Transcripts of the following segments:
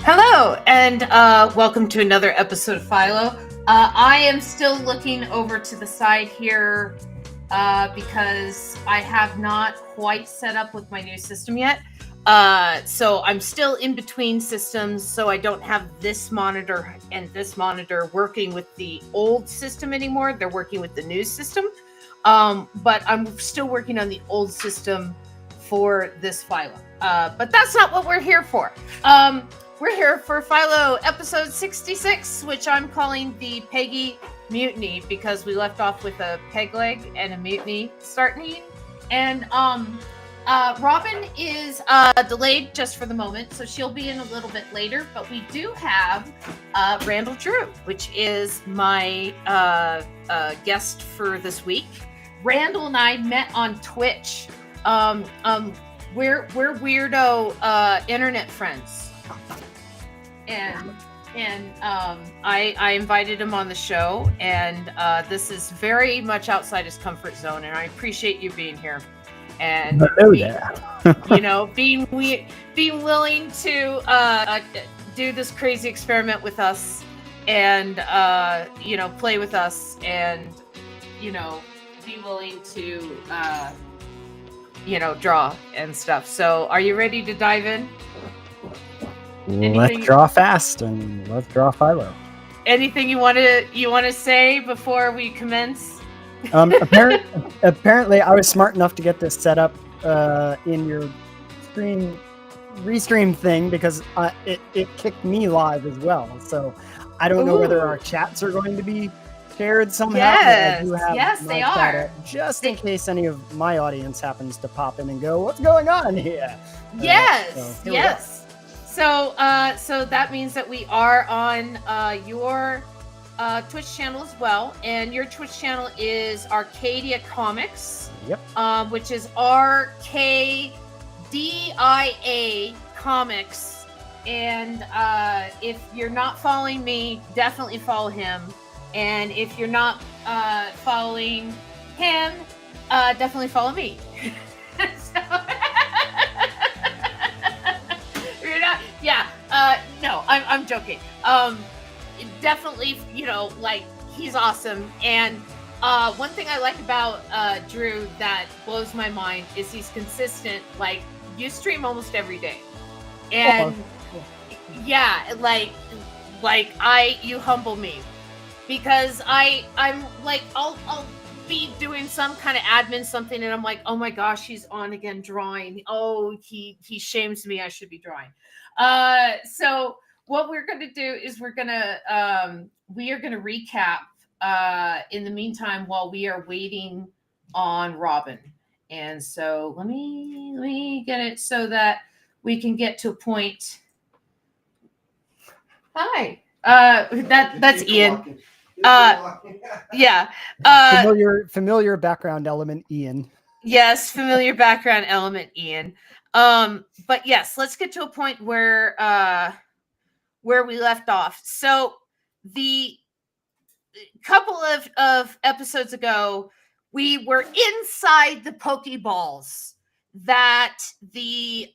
Hello, and welcome to another episode of Philo. I am still looking over to the side here because I have not quite set up with my new system yet. So I'm still in between systems, so I don't have this monitor and this monitor working with the old system anymore. They're working with the new system. But I'm still working on the old system for this Philo. But that's not what we're here for. We're here for Philo episode 66, which I'm calling the Peggy Mutiny because we left off with a peg leg and a mutiny starting. And Robin is delayed just for the moment, so she'll be in a little bit later. But we do have Randall Drew, which is my guest for this week. Randall and I met on Twitch. We're weirdo internet friends. And I invited him on the show, and this is very much outside his comfort zone, and I appreciate you being here. And being willing to do this crazy experiment with us, and play with us, and be willing to draw and stuff. So, are you ready to dive in? Let's draw fast and let's draw Philo. Anything you want to say before we commence? Apparently, I was smart enough to get this set up in your restream thing because it kicked me live as well. So I don't know whether our chats are going to be shared somehow. Yes, they are. Just in case any of my audience happens to pop in and go, "What's going on here?" Yes. So that means that we are on your Twitch channel as well, and your Twitch channel is Arcadia Comics. Yep. Which is RKDIA Comics. And if you're not following me, definitely follow him. And if you're not following him, definitely follow me. No, I'm joking. Definitely, he's awesome. And one thing I like about Drew that blows my mind is he's consistent. Like, you stream almost every day. And you humble me. Because I'm like, I'll be doing some kind of admin something, and I'm like, oh my gosh, he's on again drawing. Oh, he shames me. I should be drawing. So what we're going to do is we are going to recap in the meantime while we are waiting on Robin. And so let me get it so that we can get to a point. Hi. That's Ian. Familiar background element, Ian. Yes, familiar background element, Ian. But yes, let's get to a point where we left off. So the couple of episodes ago, we were inside the Pokeballs that the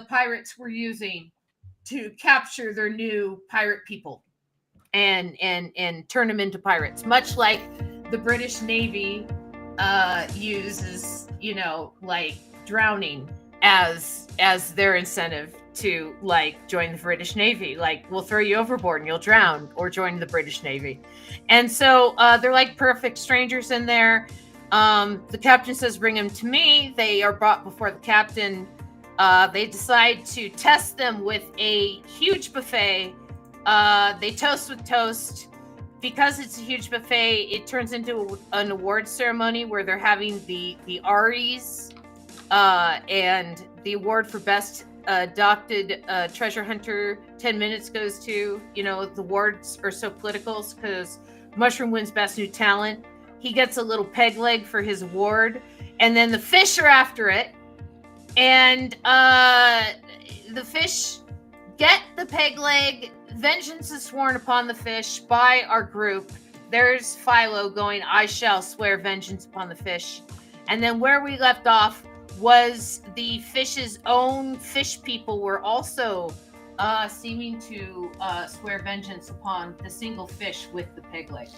pirates were using to capture their new pirate people and turn them into pirates, much like the British Navy uses, like drowning as their incentive to join the British Navy. Like, we'll throw you overboard and you'll drown, or join the British Navy. And so they're like perfect strangers in there. The captain says, bring them to me. They are brought before the captain. They decide to test them with a huge buffet. They toast with toast. Because it's a huge buffet, it turns into an award ceremony where they're having the Aries, and the award for best adopted treasure hunter 10 minutes goes to, the awards are so political because Mushroom wins best new talent. He gets a little peg leg for his award, and then the fish are after it, and the fish get the peg leg. Vengeance is sworn upon the fish by our group. There's Philo going, I shall swear vengeance upon the fish. And then where we left off was the fish's own fish people were also seeming to swear vengeance upon the single fish with the peg leg.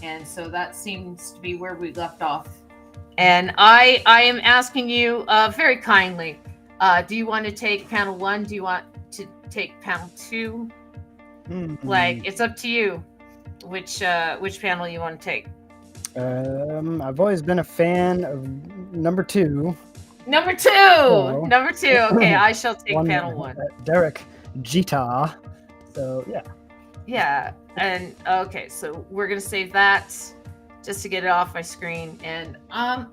And so that seems to be where we left off. And I am asking you very kindly, do you want to take panel 1? Do you want to take panel 2? Like, it's up to you which panel you want to take. I've always been a fan of number 2. Number 2! Oh. Number 2. Okay, I shall take panel 1. Derek Jeter. So, yeah. Yeah, and okay, so we're going to save that just to get it off my screen. And I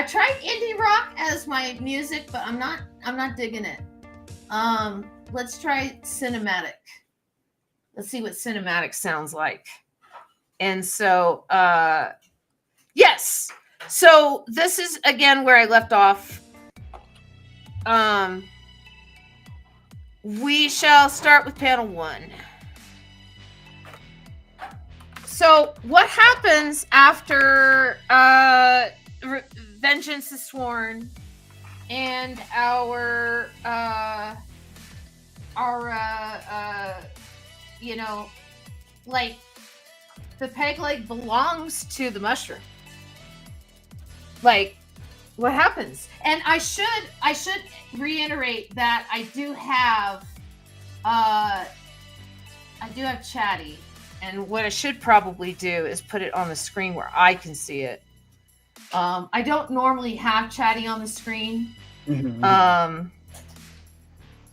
tried indie rock as my music, but I'm not digging it. Let's try cinematic. Let's see what cinematic sounds like. And so yes. So this is again where I left off. We shall start with panel 1. So what happens after vengeance is sworn and our you know, like the peg leg belongs to the mushroom. Like, what happens? And I should reiterate that I do have Chatty, and what I should probably do is put it on the screen where I can see it. I don't normally have Chatty on the screen.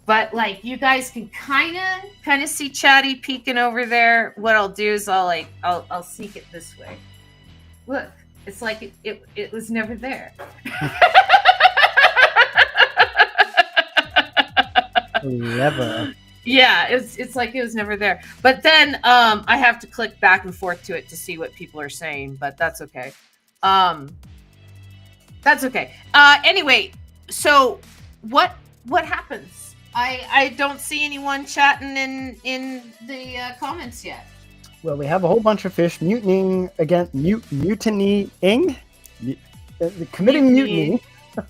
But like you guys can kind of see Chatty peeking over there. What I'll do is I'll seek it this way. Look, it's like it was never there. Never. Yeah, it's like it was never there. But then I have to click back and forth to it to see what people are saying, but that's okay. That's okay. Anyway, so what happens? I don't see anyone chatting in the comments yet. Well, we have a whole bunch of fish mutinying against mutinying, committing mutiny.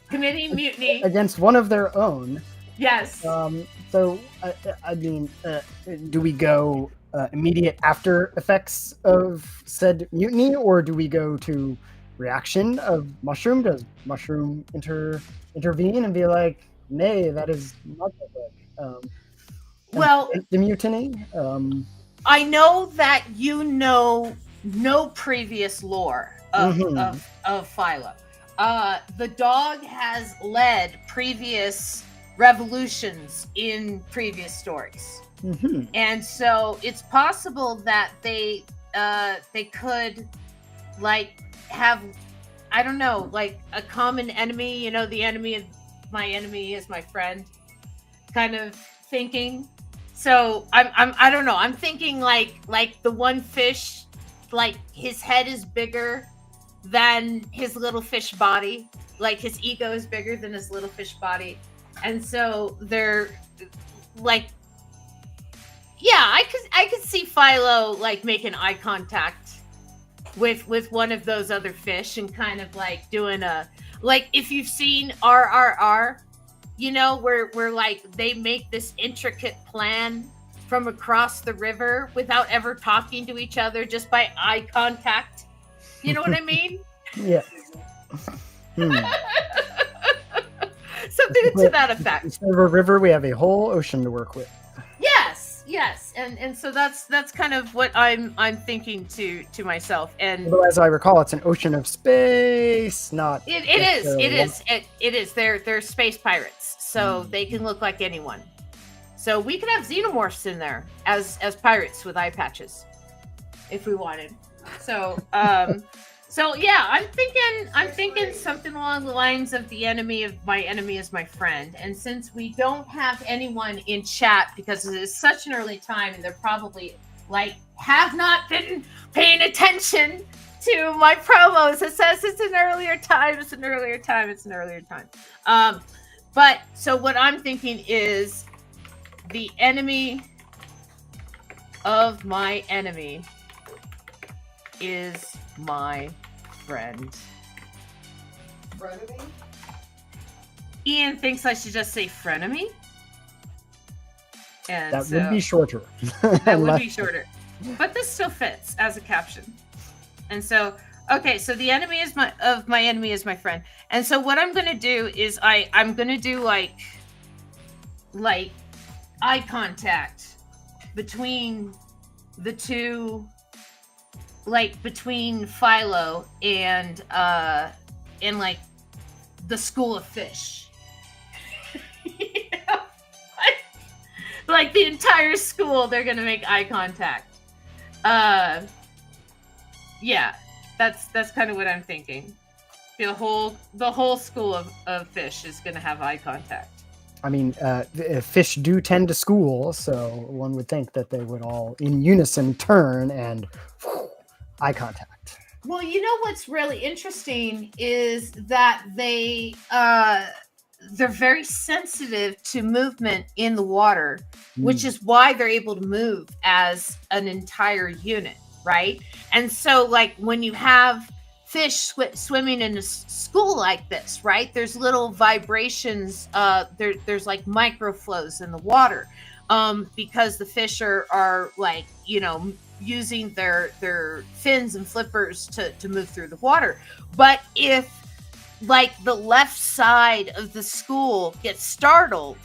Committing mutiny against one of their own. Yes. So I mean, do we go immediate after effects of said mutiny, or do we go to reaction of mushroom? Does mushroom intervene and be like, nay, that is not good. Well, the mutiny. I know that you know no previous lore of Philo. The dog has led previous revolutions in previous stories, and so it's possible that they could like have, I don't know, like a common enemy. You know, the enemy of my enemy is my friend, kind of thinking. So I don't know. I'm thinking like the one fish, like his head is bigger than his little fish body. Like his ego is bigger than his little fish body. And so they're like, yeah, I could see Philo like making eye contact with one of those other fish and kind of like doing a, like if you've seen RRR, you know, where like they make this intricate plan from across the river without ever talking to each other, just by eye contact. You know what I mean? Yeah. Something to that effect. Instead of a river, we have a whole ocean to work with. Yes, and so that's kind of what I'm thinking to myself. And although, as I recall, it's an ocean of space, not. It is. They're space pirates, so they can look like anyone. So we could have xenomorphs in there as pirates with eye patches, if we wanted. So so yeah, I'm thinking something along the lines of the enemy of my enemy is my friend. And since we don't have anyone in chat because it is such an early time and they're probably like have not been paying attention to my promos, it says it's an earlier time. But so what I'm thinking is the enemy of my enemy is my friend. Frenemy? Ian thinks I should just say frenemy. And That would be shorter. That would be shorter. But this still fits as a caption. And so, okay, so the enemy is my enemy is my friend. And so what I'm gonna do is I'm gonna do like eye contact between the two, like between Philo and like the school of fish. Like the entire school, they're gonna make eye contact. Yeah, that's kind of what I'm thinking. The whole school of fish is gonna have eye contact. I mean, fish do tend to school, so one would think that they would all in unison turn and eye contact. Well, you know what's really interesting is that they're very sensitive to movement in the water, which is why they're able to move as an entire unit, right? And so, like, when you have fish swimming in a school like this, right? There's little vibrations. There's like microflows in the water, because the fish are like, you know, using their fins and flippers to move through the water. But if like the left side of the school gets startled,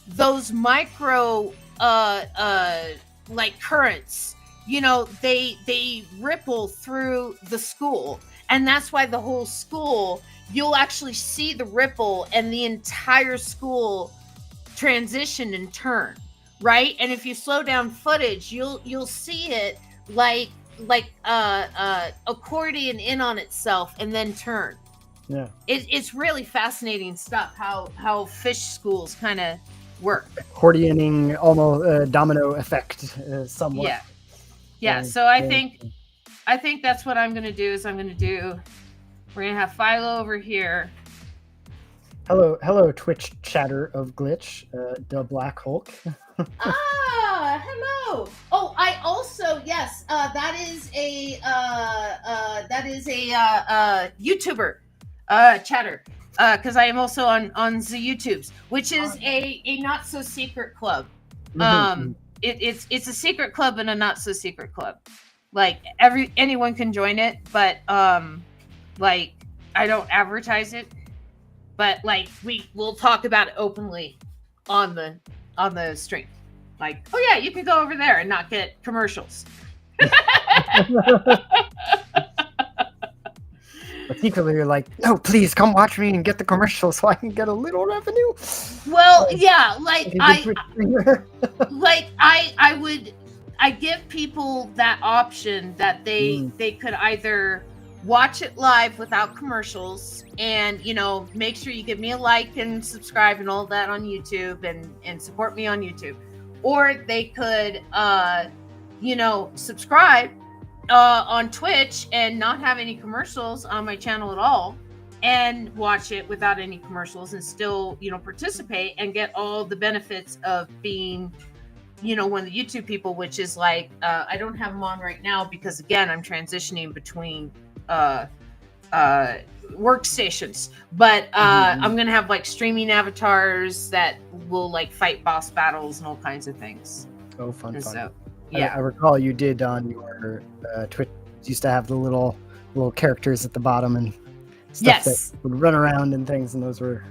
those micro like currents, you know, they ripple through the school. And that's why the whole school, you'll actually see the ripple and the entire school transition and turn, right? And if you slow down footage, you'll see it like accordion in on itself and then turn. Yeah, it's really fascinating stuff how fish schools kind of work. Accordioning, almost domino effect, somewhat. Yeah. So I think that's what I'm gonna do. We're gonna have Philo over here. Hello, Twitch chatter of Glitch, the Black Hulk. Hello. Oh, I also, yes, that is a YouTuber chatter, because I am also on the YouTubes, which is a not so secret club. It's a secret club and a not so secret club. Like anyone can join it, but like I don't advertise it, but like we'll talk about it openly on the stream. Like, oh yeah, you can go over there and not get commercials. But secretly you're like, no, please come watch me and get the commercials so I can get a little revenue. Well, yeah, like I give people that option that they could either watch it live without commercials and, you know, make sure you give me a like and subscribe and all that on YouTube and support me on YouTube. Or they could, you know, subscribe on Twitch and not have any commercials on my channel at all and watch it without any commercials and still, you know, participate and get all the benefits of being, you know, one of the YouTube people, which is like, I don't have them on right now because, again, I'm transitioning between workstations, but I'm gonna have like streaming avatars that will like fight boss battles and all kinds of things. Oh, fun. So, yeah, I recall you did on your Twitch, used to have the little characters at the bottom and stuff that would run around and things, and those were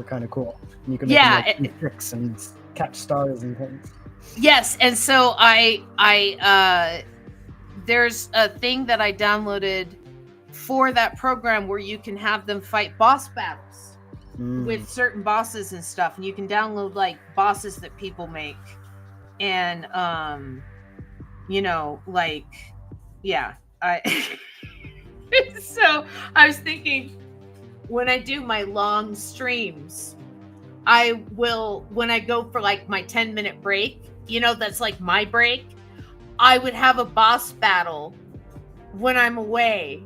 kind of cool. And you could make them, like, tricks and catch stars and things. Yes, and so I there's a thing that I downloaded for that program where you can have them fight boss battles with certain bosses and stuff, and you can download like bosses that people make, and you know, like, yeah, so I was thinking, when I do my long streams, I will, when I go for like my 10-minute break, you know, that's like my break, I would have a boss battle when I'm away.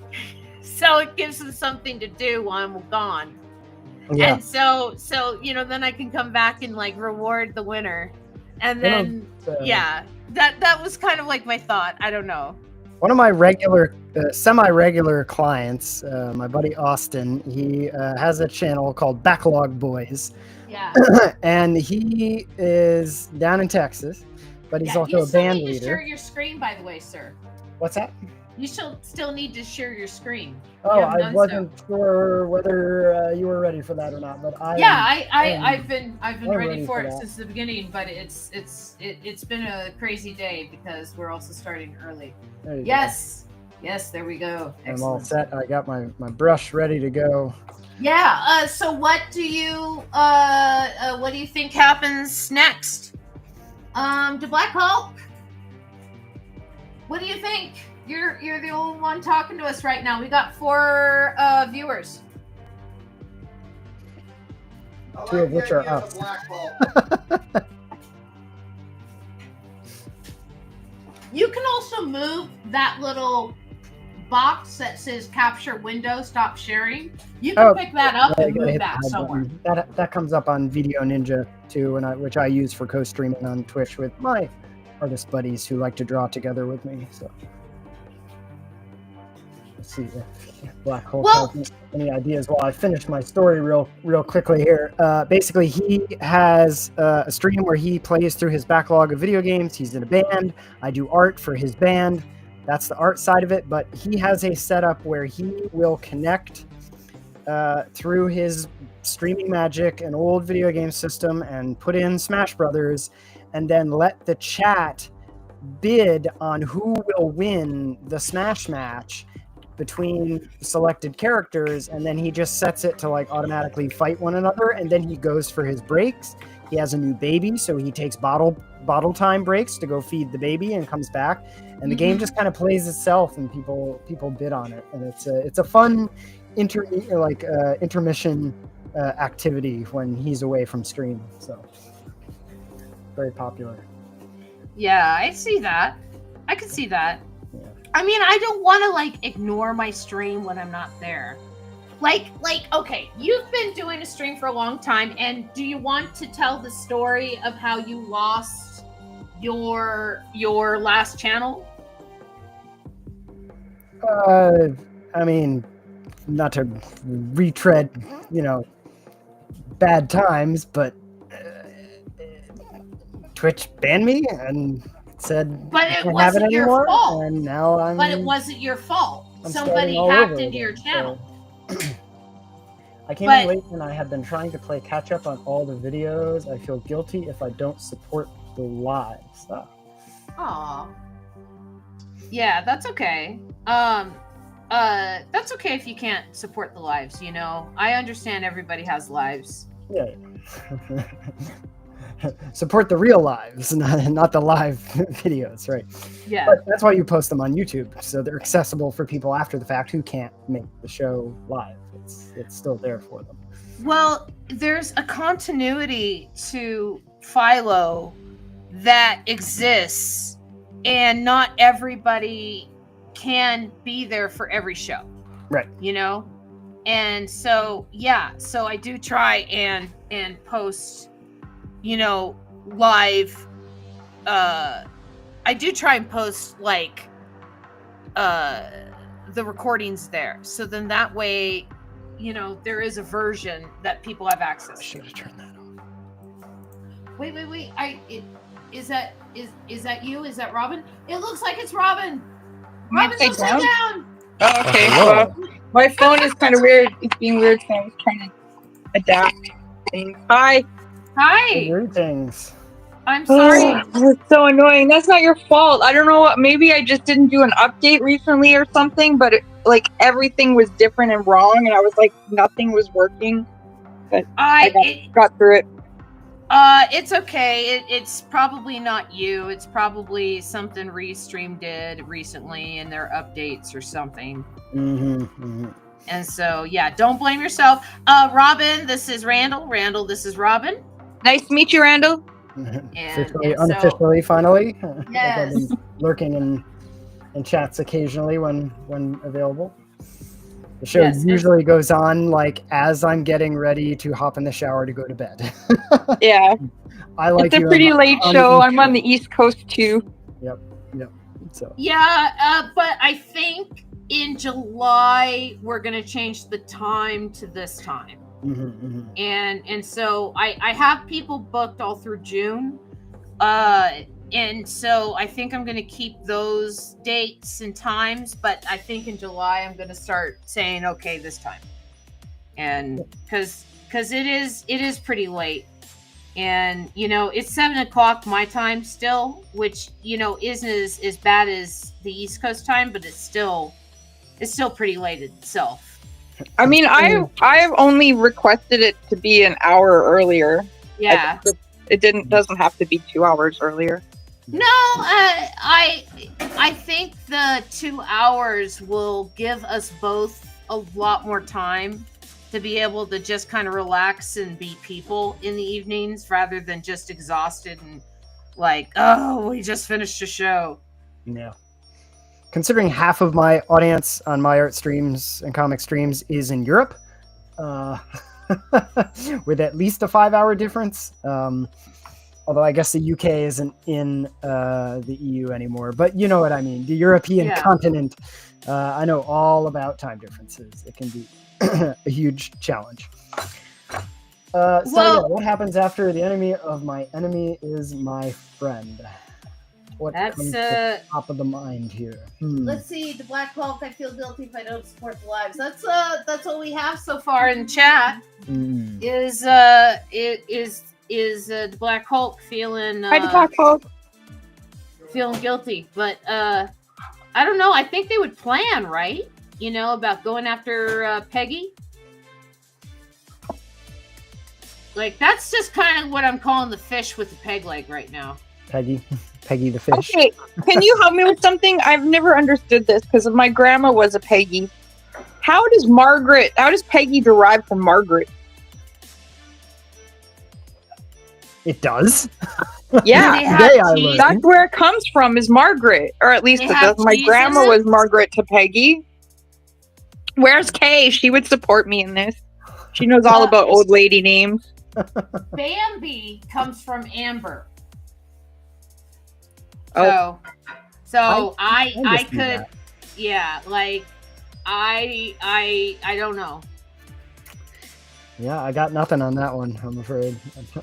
So it gives them something to do while I'm gone. Yeah. And so, you know, then I can come back and like reward the winner. And then, yeah, that was kind of like my thought. I don't know. One of my regular, semi-regular clients, my buddy Austin, he has a channel called Backlog Boys. Yeah. And he is down in Texas, but he's also a band You still need to share leader. your screen, by the way, sir. What's that? You still need to share your screen. Oh, I wasn't sure whether you were ready for that or not, but I've been ready for it that. since the beginning, but it's been a crazy day because we're also starting early. Yes, there we go. Excellent. I'm all set. I got my brush ready to go. Yeah. So what do you think happens next? To Black Hulk? What do you think? You're the only one talking to us right now. We got 4 viewers. 2 of which are us. You can also move that little box that says capture window, stop sharing. You can pick that up and move that somewhere. That comes up on Video Ninja too, which I use for co-streaming on Twitch with my artist buddies who like to draw together with me. So let's see if Black Hole has any ideas while I finish my story real quickly here. Basically, he has a stream where he plays through his backlog of video games. He's in a band. I do art for his band. That's the art side of it, but he has a setup where he will connect through his streaming magic, an old video game system, and put in Smash Brothers, and then let the chat bid on who will win the Smash match between selected characters, and then he just sets it to like automatically fight one another, and then he goes for his breaks. He has a new baby, so he takes bottle time breaks to go feed the baby and comes back, and the game just kind of plays itself, and people bid on it, and it's a fun intermission activity when he's away from stream. So very popular. Yeah, I see that. I can see that. Yeah. I mean, I don't want to like ignore my stream when I'm not there. Like, okay, you've been doing a stream for a long time, and do you want to tell the story of how you lost your last channel? I mean, not to retread, bad times, but Twitch banned me and said, but it wasn't your fault. And now but it wasn't your fault. Somebody hacked into your channel. So. I came in late and I have been trying to play catch up on all the videos. I feel guilty if I don't support the live stuff. Aw. Yeah, that's okay. That's okay if you can't support the lives, I understand everybody has lives. Yeah. Support the real lives, not the live videos, right? Yeah. But that's why you post them on YouTube, so they're accessible for people after the fact who can't make the show live. It's still there for them. Well, there's a continuity to Philo that exists, and not everybody can be there for every show. Right. And so, so I do try and post, live. I do try and post like the recordings there. So then that way, there is a version that people have access to. I should have turned that off. Wait. Is that you? Is that Robin? It looks like it's Robin. Robin's upside down. Oh, okay. My phone is kind of weird. It's being weird, so I was trying to adapt things. Hi. Greetings. I'm sorry. It's so annoying. That's not your fault. I don't know. Maybe I just didn't do an update recently or something, but everything was different and wrong, and I was like, nothing was working. But I got through it. It's okay. It's probably not you. It's probably something Restream did recently in their updates or something. Mm-hmm. And so, don't blame yourself. Robin, this is Randall. Randall, this is Robin. Nice to meet you, Randall. Unofficially, finally. Yes. I've been lurking in chats occasionally when available. The show usually goes on as I'm getting ready to hop in the shower to go to bed. Yeah. It's a pretty late show. I'm on the East Coast too. Yep. So but I think in July we're gonna change the time to this time. And so I have people booked all through June. And so I think I'm going to keep those dates and times, but I think in July I'm going to start saying, okay, this time. And because it is pretty late. And, it's 7:00 my time still, which, isn't as bad as the East Coast time, but it's still pretty late itself. I mean, I've only requested it to be an hour earlier. Yeah. It doesn't have to be 2 hours earlier. No, I think the 2 hours will give us both a lot more time to be able to just kind of relax and be people in the evenings rather than just exhausted and like, oh, we just finished a show. Yeah. Considering half of my audience on my art streams and comic streams is in Europe, with at least a 5-hour difference. Although I guess the UK isn't in the EU anymore, but you know what I mean. The European continent, I know all about time differences. It can be a huge challenge. What happens after the enemy of my enemy is my friend? What comes to the top of the mind here? Let's see. The Black Hulk. I feel guilty if I don't support the lives. That's what we have so far in chat. Is the Black Hulk feeling? Hi, the Black Hulk. Feeling guilty, but I don't know. I think they would plan, right? About going after Peggy. Like that's just kind of what I'm calling the fish with the peg leg right now. Peggy the fish. Okay, can you help me with something? I've never understood this because my grandma was a Peggy. How does Peggy derive from Margaret? It does. Yeah, that's where it comes from. Is Margaret, or at least it does. My grandma was Margaret to Peggy. Where's Kay? She would support me in this. She knows all about old lady names. Bambi comes from Amber. Oh. So I could, that. Yeah, like I don't know. Yeah, I got nothing on that one, I'm afraid.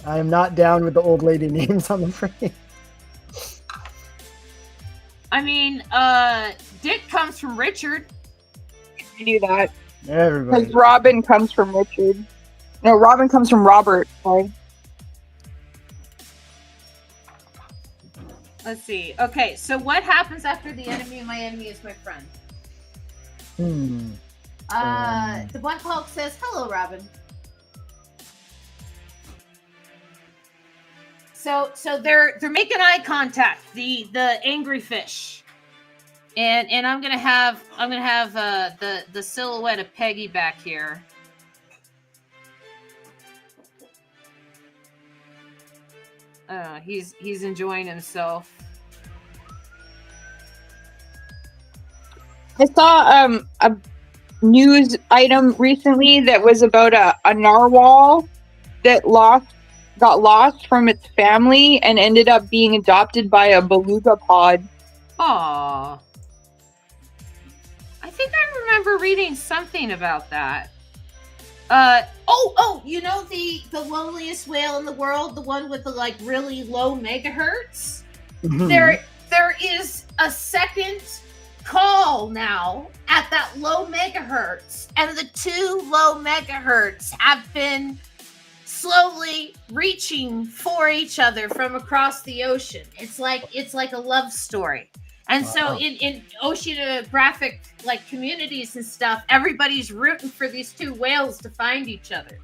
I am not down with the old lady names, I'm afraid. I mean, Dick comes from Richard. I knew that. Everybody. Because Robin comes from Richard. No, Robin comes from Robert. Sorry. Let's see. Okay, so what happens after the enemy of my enemy is my friend? The Black Hulk says, "Hello, Robin." So they're making eye contact. The angry fish, and I'm gonna have the silhouette of Peggy back here. He's enjoying himself. I saw a news item recently that was about a narwhal that got lost from its family and ended up being adopted by a beluga pod. Aww. I think I remember reading something about that. You know the lowliest whale in the world, the one with the like really low megahertz? Mm-hmm. There is a second call now at that low megahertz, and the two low megahertz have been slowly reaching for each other from across the ocean. It's like a love story. And so in oceanographic like communities and stuff, everybody's rooting for these two whales to find each other.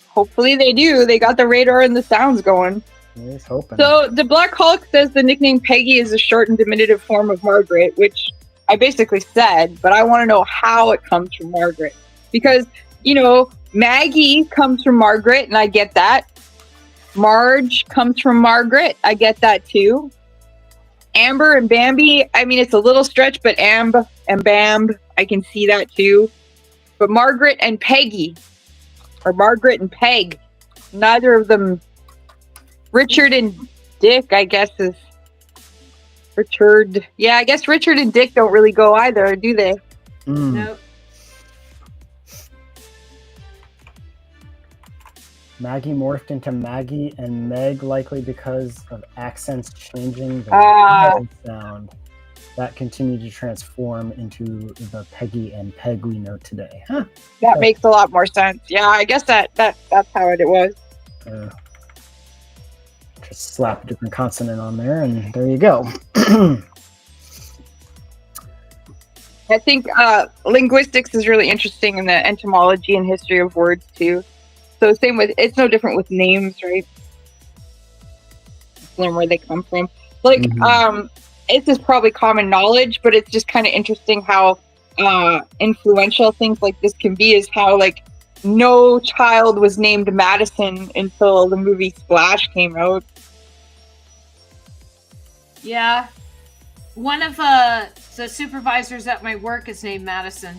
Hopefully they do. They got the radar and the sounds going. He's hoping. So the Black Hulk says the nickname Peggy is a short and diminutive form of Margaret, which I basically said, but I want to know how it comes from Margaret. Because, Maggie comes from Margaret, and I get that. Marge comes from Margaret. I get that too. Amber and Bambi, I mean, it's a little stretch, but Amb and Bamb, I can see that too. But Margaret and Peggy, or Margaret and Peg, neither of them. Richard and Dick, I guess, is Richard. Yeah, I guess Richard and Dick don't really go either, do they? Nope. Maggie morphed into Maggie and Meg, likely because of accents changing the sound. That continued to transform into the Peggy and Peg we know today. Huh. That makes a lot more sense. Yeah, I guess that's how it was. Just slap a different consonant on there, and there you go. I think linguistics is really interesting in the etymology and history of words too. So same with, it's no different with names, right? Learn where they come from. Like, it's just probably common knowledge, but it's just kind of interesting how influential things like this can be. Is how like no child was named Madison until the movie Splash came out. Yeah. One of the supervisors at my work is named Madison.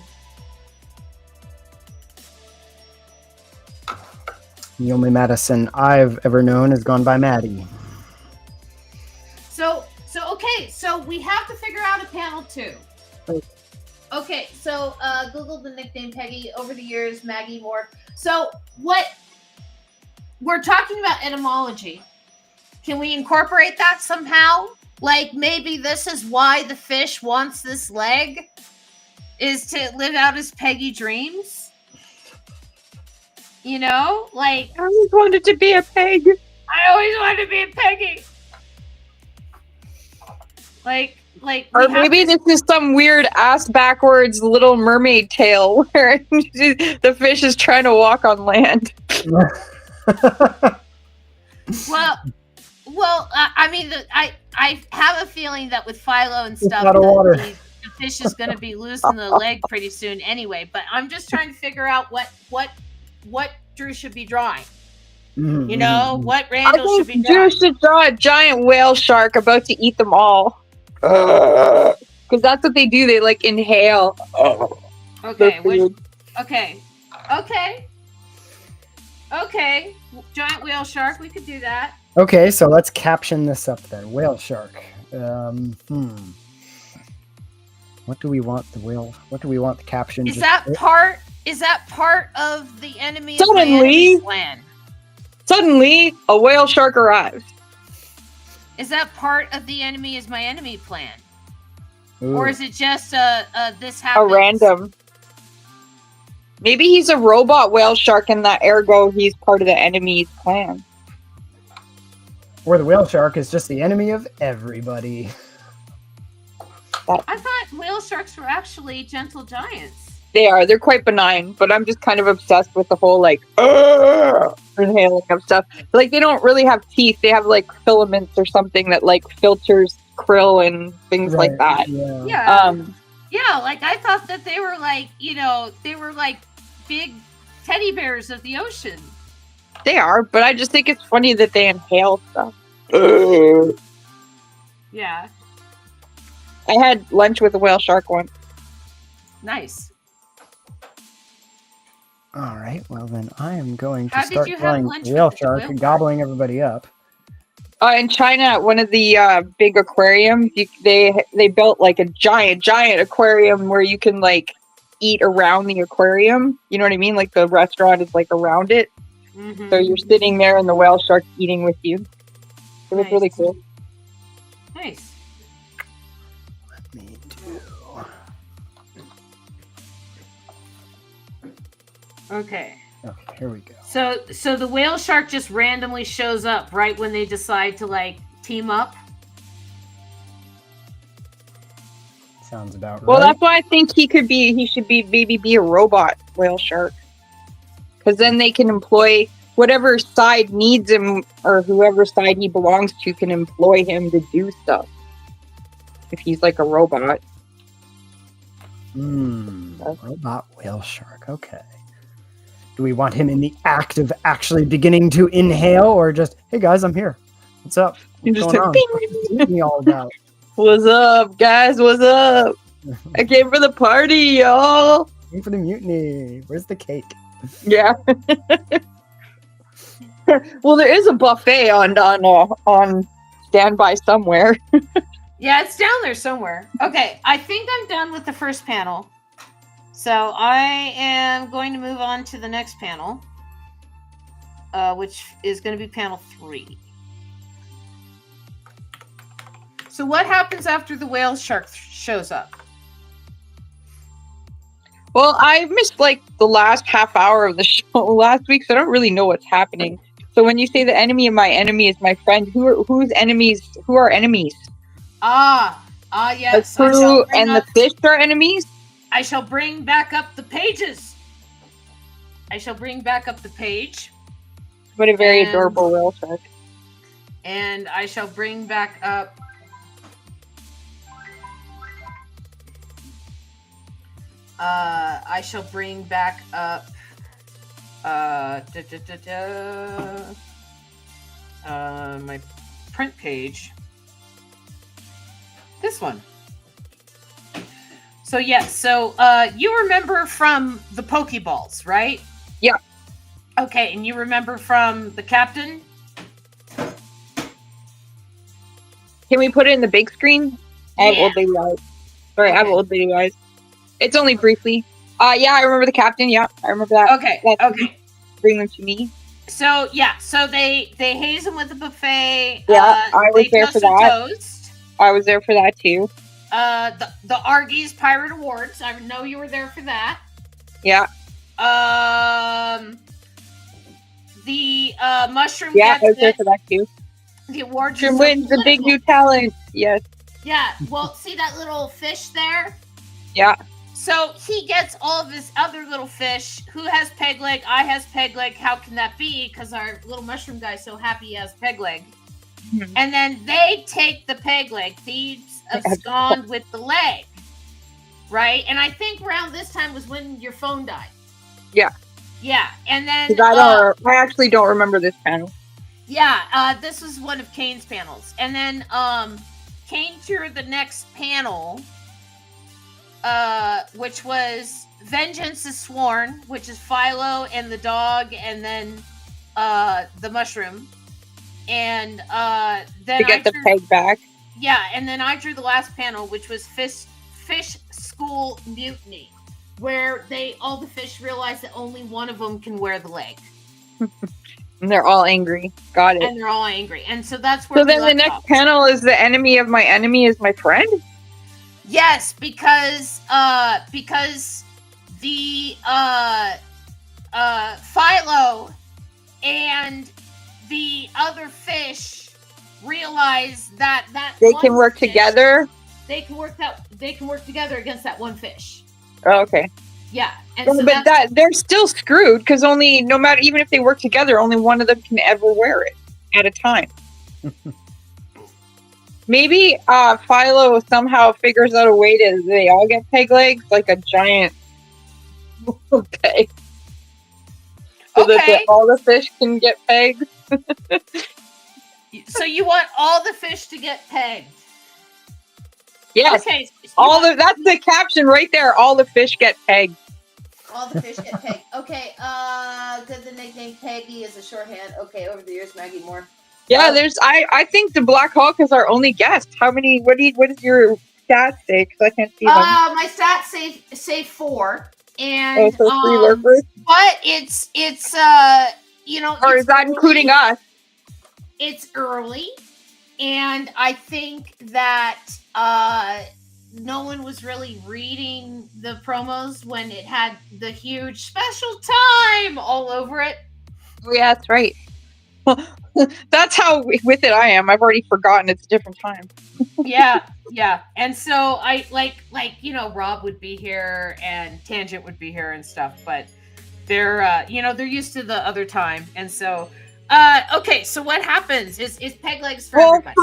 The only Madison I've ever known has gone by Maddie. So okay, so we have to figure out a panel 2. Okay, so Google the nickname Peggy. Over the years, Maggie Moore. So what we're talking about etymology. Can we incorporate that somehow? Like maybe this is why the fish wants this leg, is to live out his Peggy dreams. You know, like I always wanted to be a peg. I always wanted to be a Peggy. Like, or maybe this is some weird ass backwards Little Mermaid tale where the fish is trying to walk on land. Well, I mean, I have a feeling that with Philo and stuff, the fish is going to be losing the leg pretty soon anyway. But I'm just trying to figure out what Drew should be drawing. You know, what Randall should be drawing. Drew should draw a giant whale shark about to eat them all. Because that's what they do. They like inhale. Okay. Okay. Giant whale shark. We could do that. Okay, so let's caption this up then. Whale shark. What do we want the whale? What do we want the caption? Is that part of the enemy's plan? Suddenly, a whale shark arrives. Is that part of the enemy is my enemy plan? Ooh. Or is it just this happens? A random. Maybe he's a robot whale shark and that ergo he's part of the enemy's plan. Or the whale shark is just the enemy of everybody. I thought whale sharks were actually gentle giants. They are. They're quite benign, but I'm just kind of obsessed with the whole like inhaling of stuff. Like they don't really have teeth. They have like filaments or something that like filters krill and things like that. Yeah. Yeah. Like I thought that they were like, they were like big teddy bears of the ocean. They are, but I just think it's funny that they inhale stuff. Yeah. I had lunch with a whale shark once. Nice. All right. Well, then I am going to How did start you have drawing lunch whale with the shark whale and gobbling everybody up. In China, at one of the big aquariums, they built like a giant aquarium where you can like eat around the aquarium. You know what I mean? Like the restaurant is like around it. Mm-hmm. So you're sitting there and the whale shark eating with you. It was really cool. Nice. Let me do. Okay. Okay, here we go. So the whale shark just randomly shows up right when they decide to like team up. Sounds about right. Well, that's why I think he should be a robot whale shark. Because then they can employ whatever side needs him, or whoever side he belongs to can employ him to do stuff. If he's like a robot. Robot whale shark. Okay. Do we want him in the act of actually beginning to inhale, or just, hey guys, I'm here. What's up? What's going on? What's me all about? What's up, guys? What's up? I came for the party, y'all. Came for the mutiny. Where's the cake? Yeah. Well, there is a buffet on standby somewhere. Yeah, it's down there somewhere. Okay, I think I'm done with the first panel. So I am going to move on to the next panel, which is going to be panel 3. So what happens after the whale shark shows up? Well, I missed like the last half hour of the show last week, so I don't really know what's happening. So when you say the enemy of my enemy is my friend, who's enemies? Who are enemies? Yes. The crew and the fish are enemies? I shall bring back up the pages. I shall bring back up the page. What a very adorable whale shark. And I shall bring back up... I shall bring back up... my print page. This one. So yes, so you remember from the Pokeballs, right? Yeah. Okay, and you remember from the captain? Can we put it in the big screen? I have old baby eyes. Sorry, I have old baby eyes. It's only briefly. Yeah, I remember the captain. Yeah, I remember that. Okay. Bring them to me. So yeah, so they haze him with the buffet. Yeah, I was there for that. Toast. I was there for that too. The Argie's Pirate Awards. I know you were there for that. Yeah. The mushroom. Yeah, I was there for that too. The award wins the big new talent. Yes. Yeah. Well, see that little fish there? Yeah. So he gets all of his other little fish. Who has peg leg? I has peg leg. How can that be? Because our little mushroom guy's so happy he has peg leg. Mm-hmm. And then they take the peg leg. Thieves abscond with the leg. Right? And I think around this time was when your phone died. Yeah. Yeah. And then... I actually don't remember this panel. Yeah. This was one of Kane's panels. And then Kane drew the next panel... which was Vengeance is Sworn, which is Philo and the dog, and then the mushroom, and then to get the peg back. Yeah, and then I drew the last panel, which was Fish School Mutiny, where all the fish realize that only one of them can wear the leg, and they're all angry. Got it. And they're all angry, and so that's where. So then the next panel is the enemy of my enemy is my friend. Yes, because the Philo and the other fish realize that they can work together. They can work together against that one fish. Oh, okay. Yeah, and but they're still screwed because even if they work together, only one of them can ever wear it at a time. Maybe Philo somehow figures out a way they all get peg legs, like a giant peg. So that all the fish can get pegged. So you want all the fish to get pegged? Yes. Okay. That's the caption right there. All the fish get pegged. All the fish get pegged. Okay. Good. The nickname Peggy is a shorthand. Okay. Over the years, Maggie Moore. Yeah, I think the Black Hawk is our only guest. How many? What does your stats say? Because I can't see them. My stats say 4, and so 3 workers. But it's or is that including us? It's early, and I think that no one was really reading the promos when it had the huge special time all over it. Oh, yeah, that's right. That's how with it I am. I've already forgotten it's a different time. Yeah. And so I like Rob would be here and Tangent would be here and stuff, but they're they're used to the other time. And so okay, so what happens is peg legs for everybody.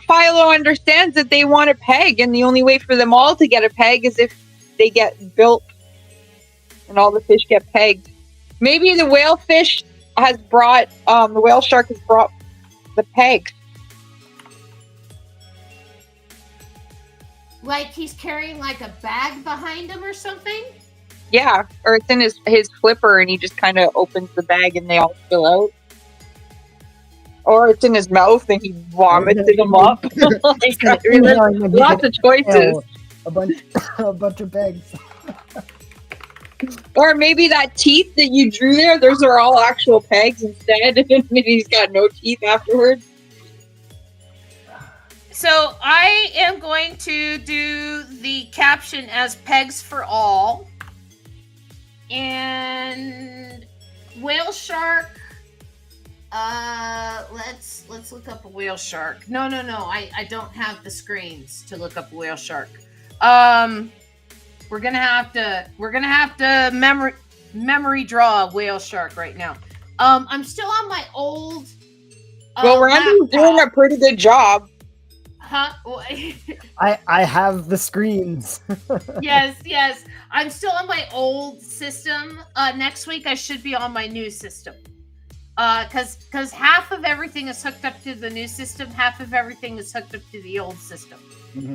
Philo understands that they want a peg, and the only way for them all to get a peg is if they get built and all the fish get pegged. Maybe the whale fish has brought the whale shark has brought the peg. Like he's carrying like a bag behind him or something? Yeah, or it's in his flipper and he just kind of opens the bag and they all spill out. Or it's in his mouth and he vomited them up. Like, I mean, there's lots of choices. A bunch of pegs. Or maybe that teeth that you drew there, those are all actual pegs instead, and maybe he's got no teeth afterwards. So I am going to do the caption as pegs for all. And whale shark. Let's look up a whale shark. No. I don't have the screens to look up a whale shark. We're gonna have to memory draw a whale shark right now. I'm still on my old. Well, Randall's doing a pretty good job. Huh? I have the screens. Yes. I'm still on my old system. Next week I should be on my new system. Because half of everything is hooked up to the new system, half of everything is hooked up to the old system.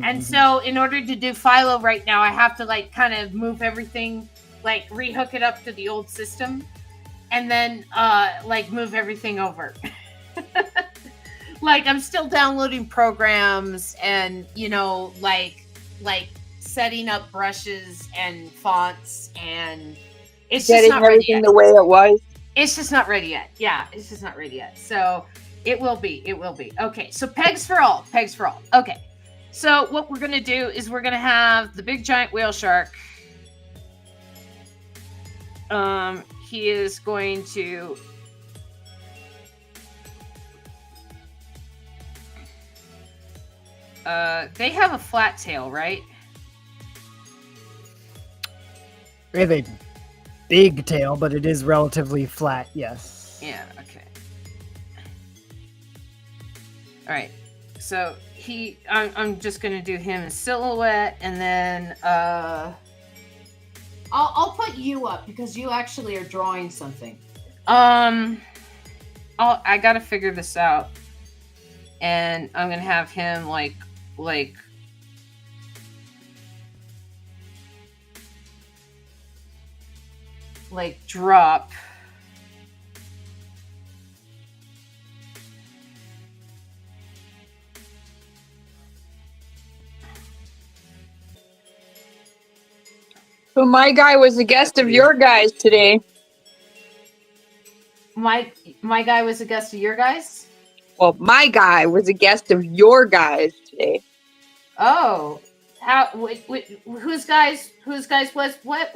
And so in order to do Philo right now, I have to like kind of move everything, like rehook it up to the old system, and then like move everything over. Like I'm still downloading programs and, you know, like setting up brushes and fonts, and it's getting just not ready yet. everything the way it was. It's just not ready yet. Yeah, it's just not ready yet. So it will be. Okay, so pegs for all. Okay. So what we're going to do is we're going to have the big giant whale shark. He is going to they have a flat tail, right? We have a big tail, but it is relatively flat, yes. Yeah, okay. All right. So I'm just going to do him in silhouette, and then I'll put you up because you actually are drawing something. I got to figure this out. And I'm going to have him like drop. So my guy was a guest of your guys today. My guy was a guest of your guys? Well, my guy was a guest of your guys today. Oh, how? Whose guys was what?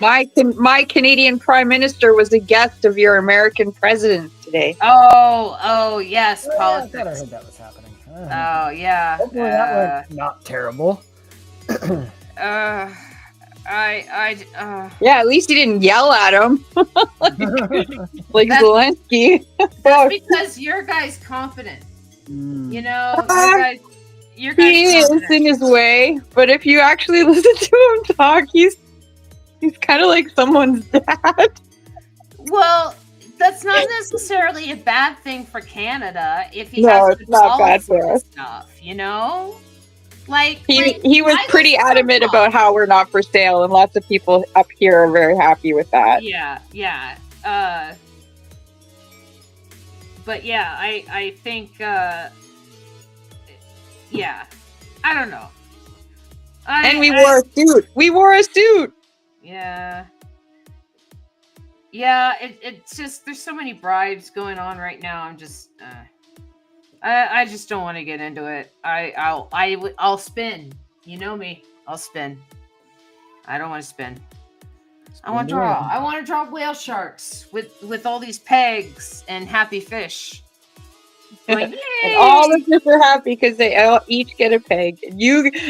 My Canadian Prime Minister was a guest of your American president today. Oh, yes, politics. I thought I heard that was happening. Oh, yeah. Hopefully that went not terrible. Yeah, at least he didn't yell at him like Zelensky. That's because your guy's confident. You know, your guy's he is in his way, but if you actually listen to him talk, he's kind of like someone's dad. Well, that's not necessarily a bad thing for Canada if he No, has it's not bad for us. Stuff, you know? Like he was pretty adamant about how we're not for sale, and lots of people up here are very happy with that. Yeah. But yeah, I think yeah. I don't know. And we wore a suit. We wore a suit. Yeah. Yeah, it's just there's so many bribes going on right now. I'm just I just don't want to get into it. I'll spin. You know me. I'll spin. I don't want to spin. I want to draw. I want to draw whale sharks with all these pegs and happy fish. Like, yay! And all the fish are happy because they all each get a peg. And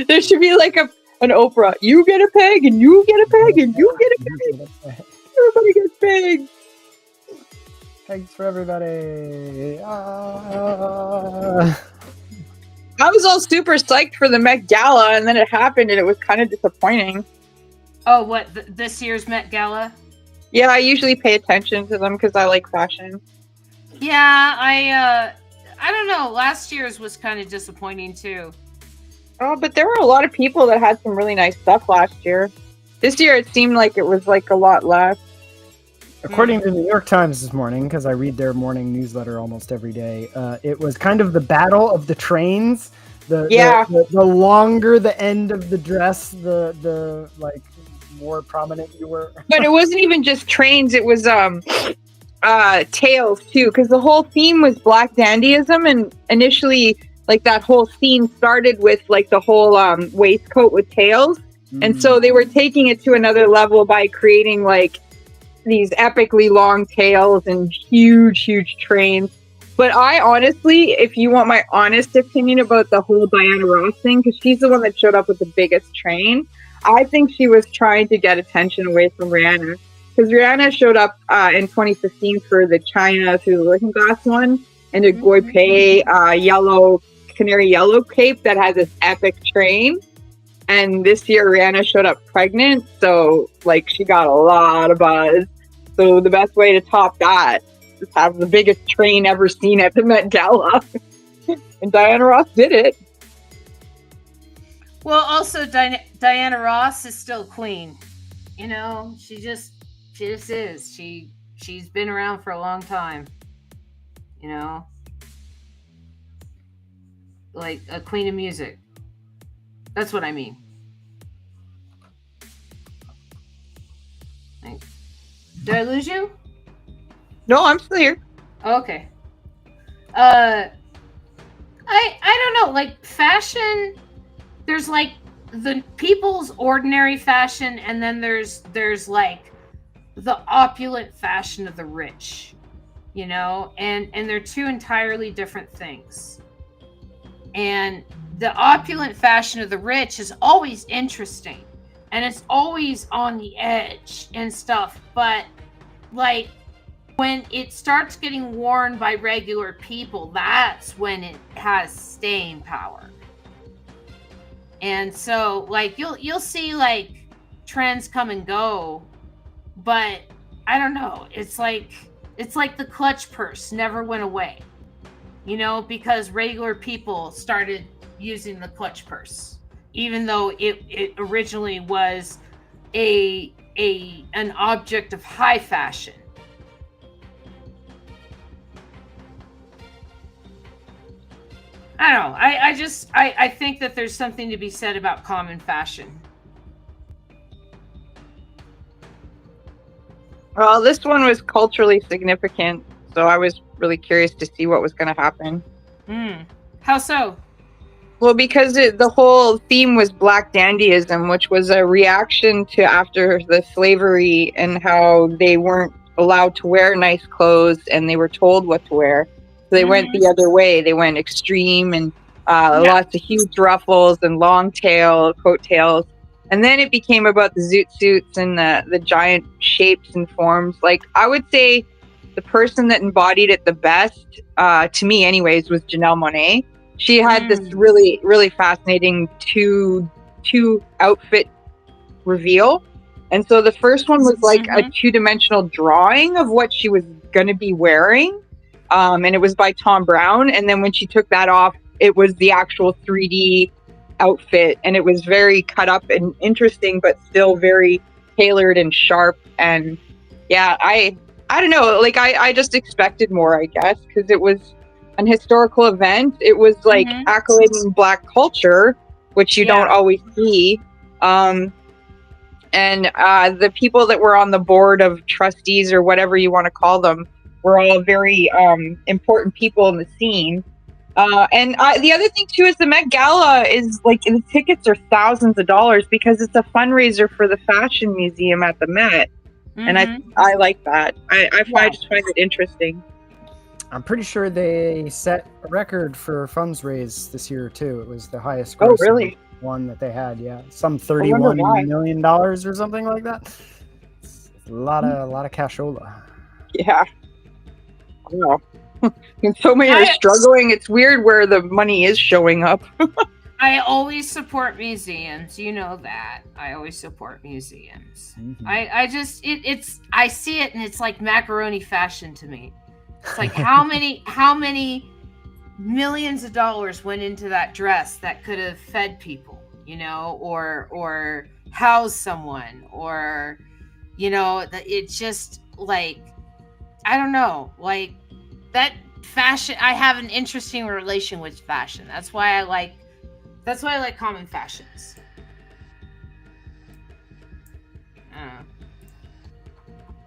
there should be like an Oprah. You get a peg, and you get a peg, and you get a peg. Everybody gets pegs. Thanks for everybody. I was all super psyched for the Met Gala, and then it happened, and it was kind of disappointing. Oh, what? This year's Met Gala? Yeah, I usually pay attention to them because I like fashion. Yeah, I don't know. Last year's was kind of disappointing, too. Oh, but there were a lot of people that had some really nice stuff last year. This year, it seemed like it was like a lot less. according to the New York Times this morning, because I read their morning newsletter almost every day, it was kind of the battle of the trains. The longer the end of the dress, the like more prominent you were. But it wasn't even just trains, it was tails too, because the whole theme was black dandyism, and initially like that whole scene started with like the whole waistcoat with tails. And so they were taking it to another level by creating like these epically long tails and huge trains. But I honestly, if you want my honest opinion about the whole Diana Ross thing, because she's the one that showed up with the biggest train, I think she was trying to get attention away from Rihanna. Because Rihanna showed up in 2015 for the China through the Looking Glass one, and a Goipei canary yellow cape that has this epic train. And this year Rihanna showed up pregnant, so like she got a lot of buzz. So the best way to top that is have the biggest train ever seen at the Met Gala. And Diana Ross did it. Well, also Diana Ross is still queen. You know, she just is. She's been around for a long time. You know, like a queen of music. That's what I mean. Did I lose you? No, I'm still here. Okay. I don't know. Like fashion, there's like the people's ordinary fashion, and then there's like the opulent fashion of the rich. You know, and they're two entirely different things. And the opulent fashion of the rich is always interesting, and it's always on the edge and stuff. But like when it starts getting worn by regular people, that's when it has staying power. And so like you'll see like trends come and go, but I don't know. It's like the clutch purse never went away. You know, because regular people started using the clutch purse, even though it originally was an object of high fashion. I don't know. I think that there's something to be said about common fashion. Well, this one was culturally significant, so I was really curious to see what was going to happen. How so? Well, because the whole theme was black dandyism, which was a reaction to after the slavery and how they weren't allowed to wear nice clothes and they were told what to wear. So they went the other way. They went extreme and lots of huge ruffles and long coattails. And then it became about the zoot suits and the giant shapes and forms. Like, I would say the person that embodied it the best, to me anyways, was Janelle Monáe. She had this really, really fascinating two outfit reveal. And so the first one was like a two-dimensional drawing of what she was going to be wearing. And it was by Tom Brown. And then when she took that off, it was the actual 3D outfit. And it was very cut up and interesting, but still very tailored and sharp. And yeah, I don't know. Like, I just expected more, I guess, because it was an historical event. It was like accolading Black culture, which you don't always see. And the people that were on the board of trustees, or whatever you want to call them, were all very important people in the scene. And the other thing too is the Met Gala is like, the tickets are thousands of dollars because it's a fundraiser for the Fashion Museum at the Met. And I like that. I just find it interesting. I'm pretty sure they set a record for funds raised this year too. It was the highest grossing one that they had. Yeah, some $31 million or something like that. It's a lot of cashola. Yeah. Wow. And so many are struggling. It's weird where the money is showing up. I always support museums. You know that. I always support museums. I see it and it's like macaroni fashion to me. It's like how many millions of dollars went into that dress that could have fed people, you know, or housed someone, or, you know, it just, like, I don't know, like that fashion. I have an interesting relation with fashion. That's why I like common fashions.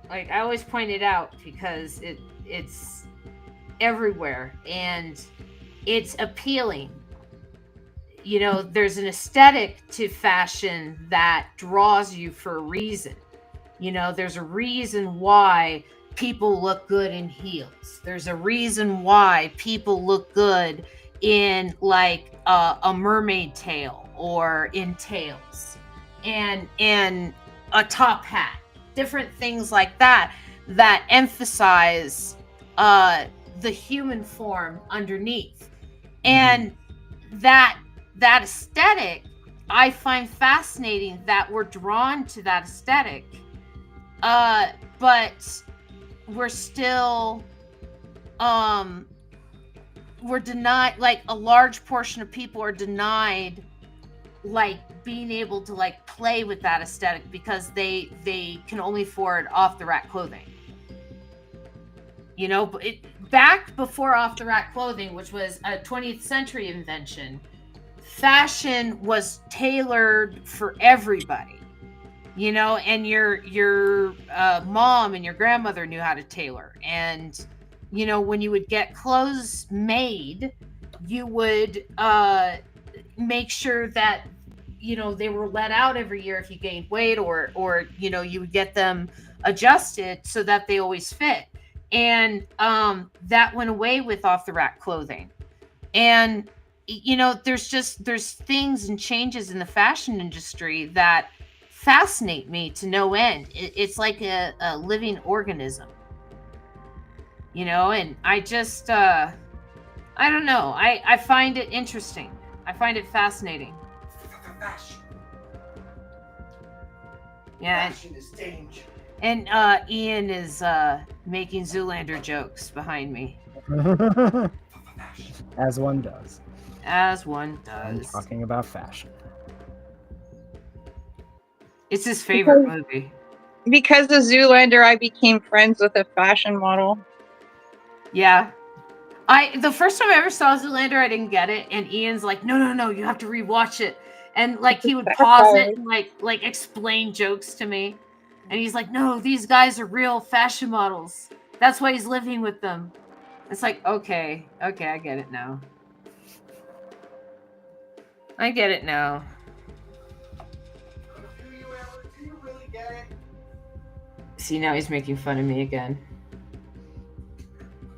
Like I always point it out because it's everywhere and it's appealing. You know, there's an aesthetic to fashion that draws you for a reason. You know, there's a reason why people look good in heels. There's a reason why people look good in like a mermaid tail or in tails and a top hat, different things like that that emphasize the human form underneath. And that aesthetic, I find fascinating that we're drawn to that aesthetic. But we're still we're denied, like a large portion of people are denied like being able to like play with that aesthetic because they can only afford off the rack clothing. You know, but back before off the rack clothing, which was a 20th century invention, fashion was tailored for everybody. You know, and your mom and your grandmother knew how to tailor. And, you know, when you would get clothes made, you would make sure that, you know, they were let out every year if you gained weight or, you know, you would get them adjusted so that they always fit. And that went away with off the rack clothing. And, you know, there's things and changes in the fashion industry that fascinate me to no end. It's like a living organism, you know, and I just I don't know, I find it interesting. I find it fascinating. Fashion. Yeah. Fashion is danger. And Ian is making Zoolander jokes behind me. As one does. As one I'm does. talking about fashion. It's his favorite movie. Because of Zoolander, I became friends with a fashion model. Yeah. The first time I ever saw Zoolander, I didn't get it. And Ian's like, no, you have to rewatch it. And like he would pause it and like explain jokes to me. And he's like, no, these guys are real fashion models. That's why he's living with them. It's like, okay, I get it now. I get it now. Do you really get it? See, now he's making fun of me again.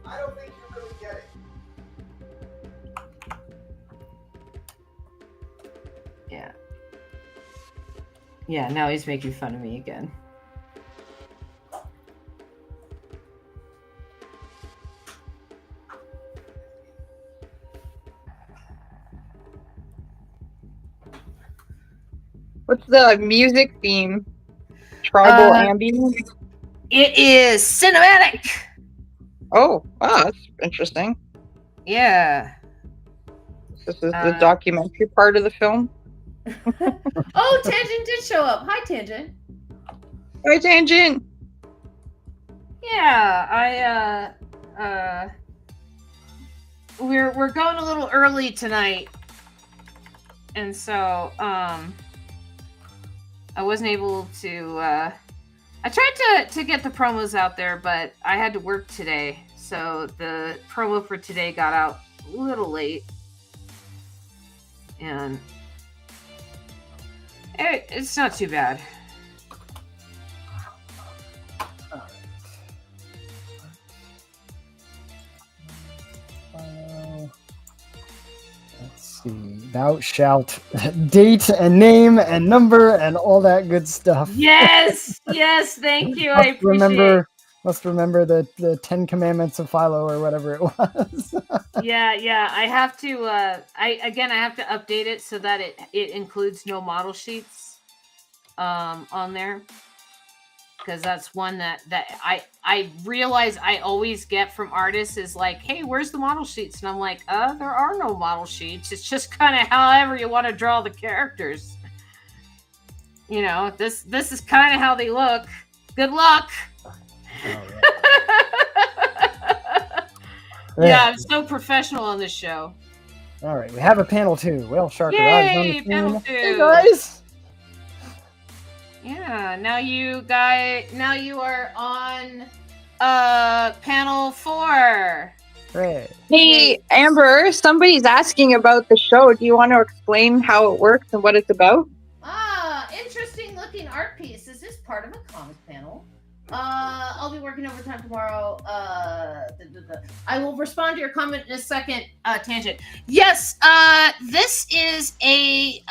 I don't think you really get it. Yeah. Yeah, now he's making fun of me again. What's the music theme? Tribal ambient? It is cinematic. Oh, wow, that's interesting. Yeah. This is the documentary part of the film. Oh, Tangent did show up. Hi, Tangent. Hi, Tangent. Yeah, we're going a little early tonight, and so I wasn't able to. I tried to get the promos out there, but I had to work today, so the promo for today got out a little late, and it's not too bad. Let's see. Thou shalt date and name and number and all that good stuff. Yes, thank you. I appreciate it. Must remember the 10 Commandments of Philo or whatever it was. Yeah. I have to. I have to update it so that it includes no model sheets, on there, because that's one that I realize I always get from artists is like, hey, where's the model sheets? And I'm like, there are no model sheets. It's just kind of however you want to draw the characters. You know, this is kind of how they look. Good luck. Yeah, I'm so professional on this show. All right, we have a panel too. Well, Shark arrives on the Yay, scene. panel Hey 2. guys. Yeah, now you are on panel 4. Right. Hey, Amber, somebody's asking about the show. Do you want to explain how it works and what it's about? Interesting looking art piece. Is this part of a comic panel? I'll be working overtime tomorrow. I will respond to your comment in a second, Tangent. Yes, this is a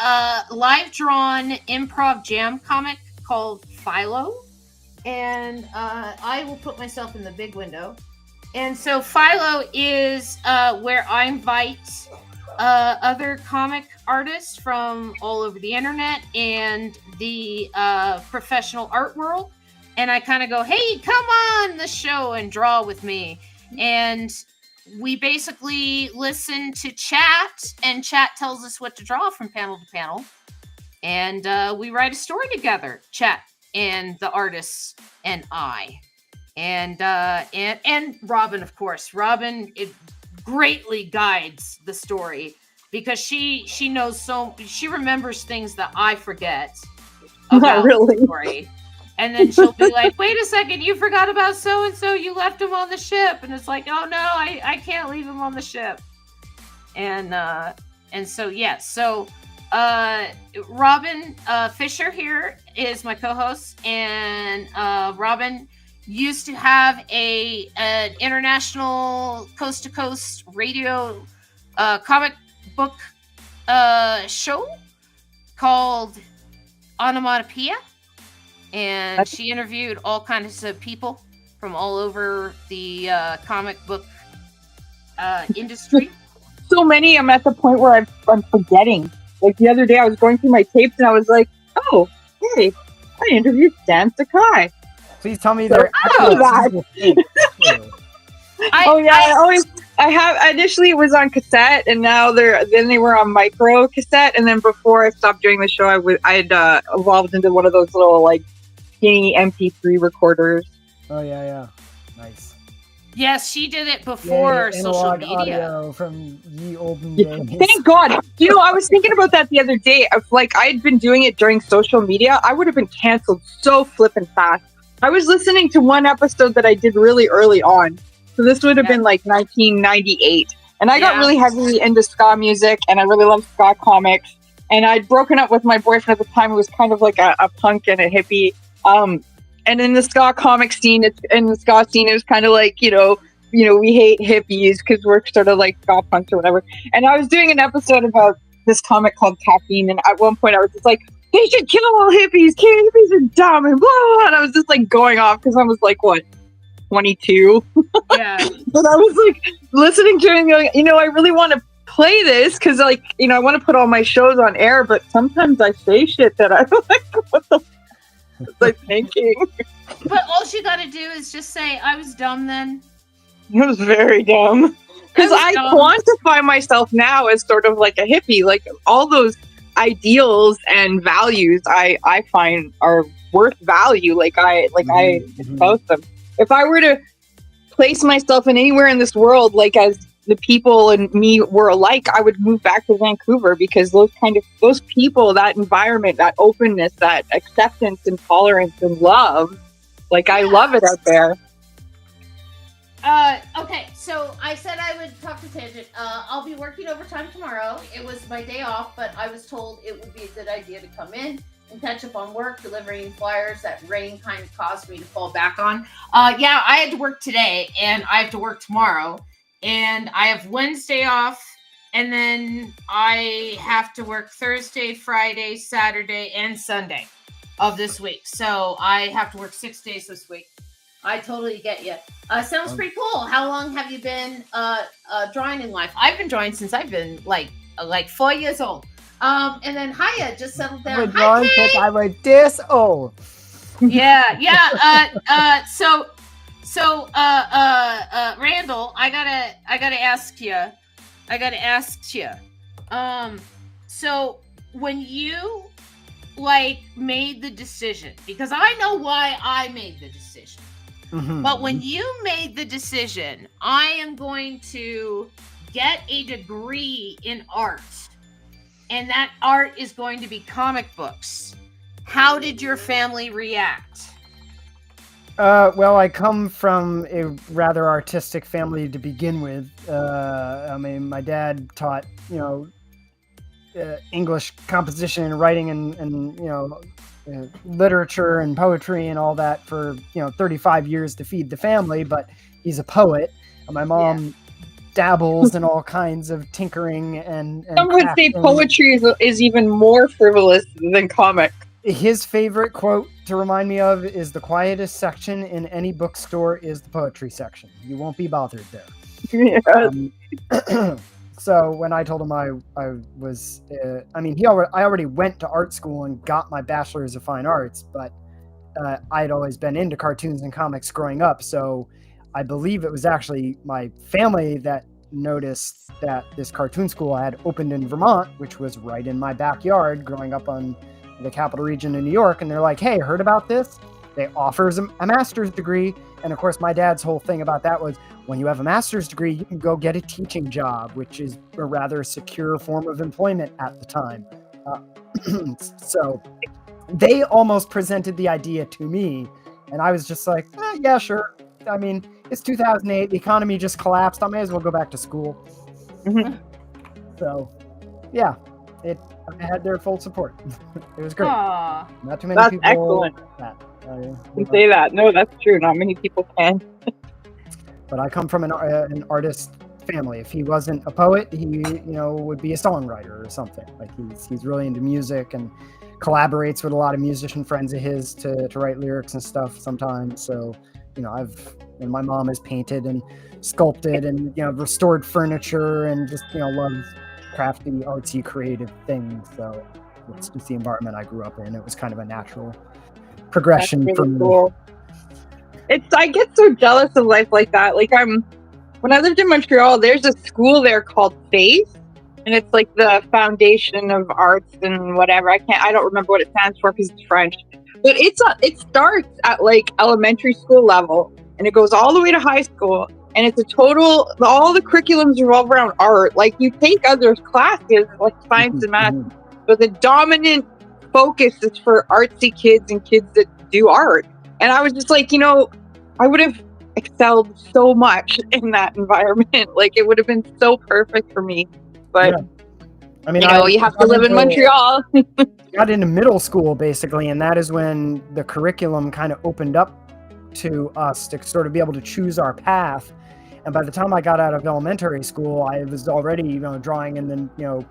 live drawn improv jam comic called Philo. And I will put myself in the big window. And so Philo is where I invite other comic artists from all over the internet and the professional art world. And I kind of go, hey, come on the show and draw with me. And we basically listen to chat, and chat tells us what to draw from panel to panel. And we write a story together, chat and the artists and I. And Robin, of course. Robin, it greatly guides the story because she knows she remembers things that I forget about the story. And then she'll be like, wait a second, you forgot about so-and-so, you left him on the ship. And it's like, oh no, I can't leave him on the ship. And so, yes. So Robin Fisher here is my co-host. And Robin used to have an international coast-to-coast radio comic book show called Onomatopoeia. And she interviewed all kinds of people from all over the comic book industry. So many, I'm at the point where I'm forgetting. Like the other day, I was going through my tapes and I was like, oh, hey, I interviewed Dan Sakai. Please tell me they're initially it was on cassette, and now they were on micro cassette, and then before I stopped doing the show, I had evolved into one of those little like skinny MP3 recorders. Oh yeah, nice. Yes, she did it before social media. From ye olden days. Thank God. I was thinking about that the other day. Like I had been doing it during social media, I would have been canceled so flippin' fast. I was listening to one episode that I did really early on. So this would have been like 1998. And I got really heavy into ska music, and I really loved ska comics. And I'd broken up with my boyfriend at the time, who was kind of like a punk and a hippie. And in the ska comic scene, it was kind of like, we hate hippies because we're sort of like ska punks or whatever. And I was doing an episode about this comic called Caffeine. And at one point I was just like, they should kill all hippies. Hippies are dumb and blah, blah, blah. And I was just like going off because I was like, what, 22? Yeah. But I was like listening to it and going, I really want to play this because I want to put all my shows on air, but sometimes I say shit that I'm like, what the was I thinking? But all you got to do is just say, I was dumb then. It was very dumb. Because I quantify myself now as sort of like a hippie. Like all those ideals and values I find are worth value. I espouse them. If I were to place myself in anywhere in this world, like as the people and me were alike, I would move back to Vancouver because those people, that environment, that openness, that acceptance and tolerance and love, I love it out there. Okay, so I said I would talk to Tangent. I'll be working overtime tomorrow. It was my day off, but I was told it would be a good idea to come in and catch up on work, delivering flyers that rain kind of caused me to fall back on. Yeah, I had to work today, and I have to work tomorrow. And I have Wednesday off, and then I have to work Thursday, Friday, Saturday, and Sunday of this week. So I have to work 6 days this week. I totally get you. Sounds pretty cool. How long have you been drawing in life? I've been drawing since I've been like 4 years old. And then Haya just settled down. I've been drawing since I was this old. Yeah. So, Randall, I gotta ask you. So when you made the decision, because I know why I made the decision. But when you made the decision, I am going to get a degree in art, and that art is going to be comic books, how did your family react? Well, I come from a rather artistic family to begin with. I mean, my dad taught, English composition and writing and literature and poetry and all that for 35 years to feed the family, but he's a poet. And my mom dabbles in all kinds of tinkering and some would say poetry is even more frivolous than comic. His favorite quote to remind me of is, the quietest section in any bookstore is the poetry section. You won't be bothered there. So when I told him I was, I already went to art school and got my bachelor's of fine arts, but I'd always been into cartoons and comics growing up. So I believe it was actually my family that noticed that this cartoon school had opened in Vermont, which was right in my backyard growing up on the capital region in New York. And they're like, hey, heard about this? They offers a master's degree. And of course, my dad's whole thing about that was, when you have a master's degree, you can go get a teaching job, which is a rather secure form of employment at the time. So they almost presented the idea to me, and I was just like, yeah, sure. I mean, it's 2008. The economy just collapsed. I may as well go back to school. So, yeah, I had their full support. It was great. Aww. Not too many That's people. excellent. You say that. No, that's true. Not many people can. But I come from an artist family. If he wasn't a poet, he would be a songwriter or something. Like he's really into music and collaborates with a lot of musician friends of his to write lyrics and stuff sometimes. So my mom has painted and sculpted and restored furniture and just loves crafty, artsy, creative things. So it's just the environment I grew up in. It was kind of a natural progression really for me. Cool. I get so jealous of life like that. Like when I lived in Montreal, there's a school there called Faith, and it's like the foundation of arts and whatever. I don't remember what it stands for because it's French, but it starts at like elementary school level and it goes all the way to high school, and it's all the curriculums revolve around art. Like you take other classes like science and math, but the dominant focus is for artsy kids and kids that do art. And I was just like, I would have excelled so much in that environment. Like it would have been so perfect for me. But I mean, you have to live in Montreal. Got into middle school basically, and that is when the curriculum kind of opened up to us to sort of be able to choose our path. And by the time I got out of elementary school, I was already, drawing in the,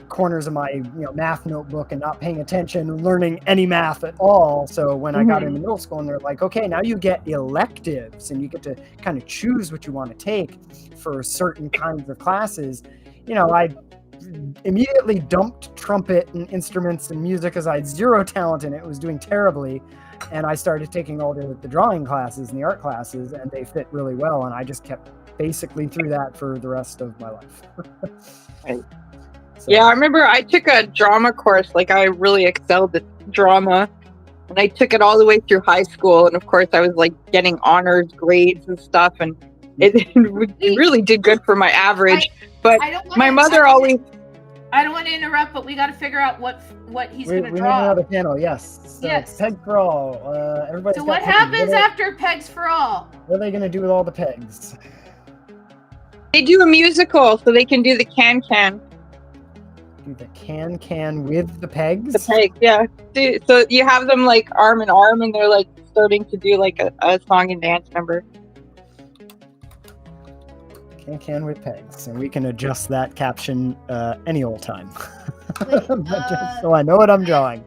corners of my math notebook and not paying attention and learning any math at all. So when I got into middle school and they're like, okay, now you get electives and you get to kind of choose what you want to take for certain kinds of classes, I immediately dumped trumpet and instruments and music because I had zero talent in it. It was doing terribly. And I started taking all the drawing classes and the art classes, and they fit really well. And I just kept basically through that for the rest of my life. Right. So. Yeah, I remember I took a drama course. Like I really excelled at drama, and I took it all the way through high school. And of course, I was like getting honors grades and stuff, and it really did good for my average. But my mother always. I don't want to interrupt, but we got to figure out what he's going to draw. We need another panel, yes. So yes. Pegs for all. Everybody. So what happens after Pegs for all? What are they going to do with all the pegs? They do a musical, so they can do the can-can. Do the can with the pegs? The pegs, yeah. So you have them like arm in arm, and they're like starting to do like a song and dance number. Can with pegs, and we can adjust that caption any old time. Wait, just so I know what I'm drawing.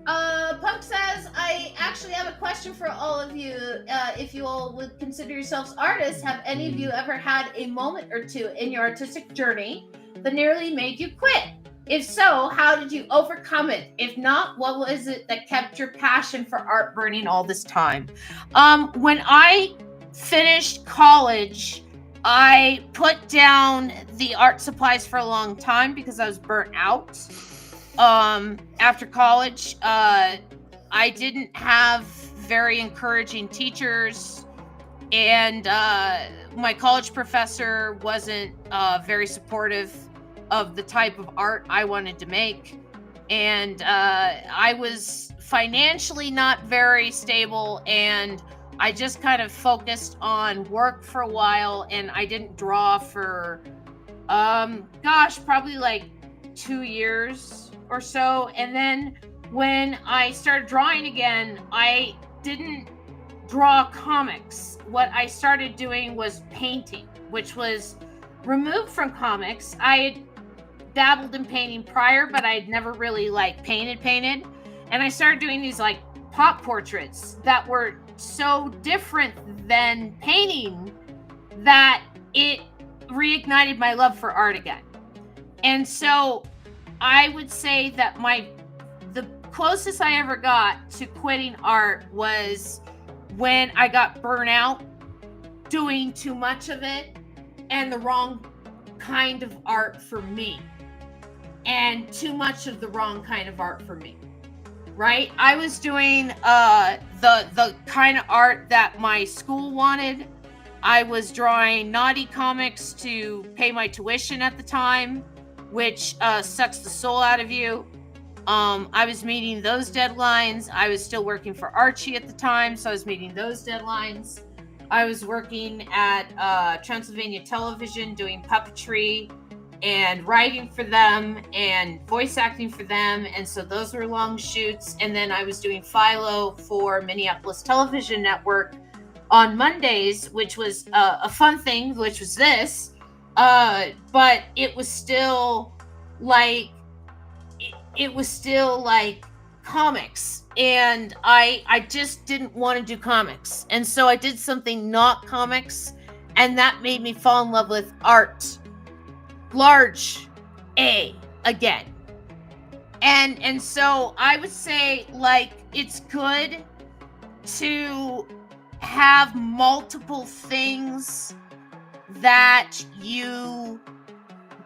Punk says, I actually have a question for all of you. If you all would consider yourselves artists, have any of you ever had a moment or two in your artistic journey that nearly made you quit? If so, how did you overcome it? If not, what was it that kept your passion for art burning all this time? When I finished college, I put down the art supplies for a long time because I was burnt out. After college, I didn't have very encouraging teachers, and my college professor wasn't very supportive of the type of art I wanted to make. And I was financially not very stable, and I just kind of focused on work for a while, and I didn't draw for, probably like 2 years or so. And then when I started drawing again, I didn't draw comics. What I started doing was painting, which was removed from comics. I had dabbled in painting prior, but I'd never really like painted. And I started doing these like pop portraits that were so different than painting that it reignited my love for art again. And so I would say that the closest I ever got to quitting art was when I got burnt out doing too much of it and the wrong kind of art for me. And too much of the wrong kind of art for me, right? I was doing the kind of art that my school wanted. I was drawing naughty comics to pay my tuition at the time, which sucks the soul out of you. I was meeting those deadlines. I was still working for Archie at the time, so I was meeting those deadlines. I was working at Transylvania Television doing puppetry and writing for them and voice acting for them. And so those were long shoots. And then I was doing Philo for Minneapolis Television Network on Mondays, which was a fun thing, which was this. But it was still like, comics. And I just didn't want to do comics. And so I did something not comics. And that made me fall in love with art. Large A again. And so I would say, like, it's good to have multiple things that you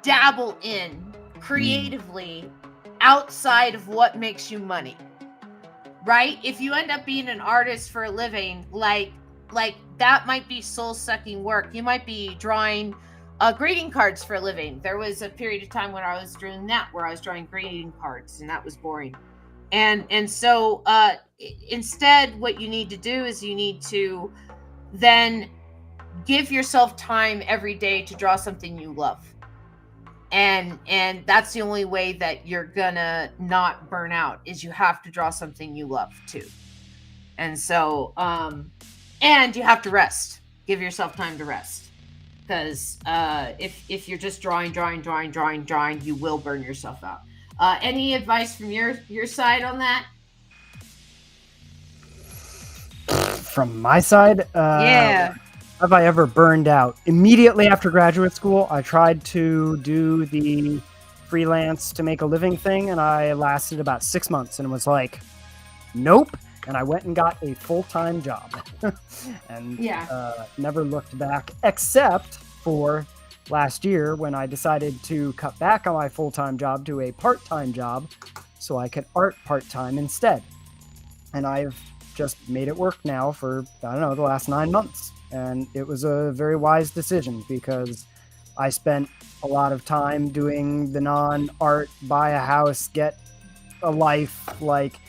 dabble in creatively outside of what makes you money, right? If you end up being an artist for a living, like that might be soul-sucking work. You might be drawing greeting cards for a living. There was a period of time when I was doing that, where I was drawing greeting cards, and that was boring. And so instead, what you need to do is you need to then give yourself time every day to draw something you love. And that's the only way that you're gonna not burn out, is you have to draw something you love too. And so and you have to rest. Give yourself time to rest. Because if you're just drawing, you will burn yourself out. Any advice from your side on that? From my side, Yeah. have I ever burned out? Immediately after graduate school, I tried to do the freelance to make a living thing, and I lasted about 6 months and was like, nope. And I went and got a full-time job and never looked back, except for last year when I decided to cut back on my full-time job to a part-time job so I could art part-time instead. And I've just made it work now for, I don't know, the last 9 months. And it was a very wise decision because I spent a lot of time doing the non-art, buy a house, get a life, like,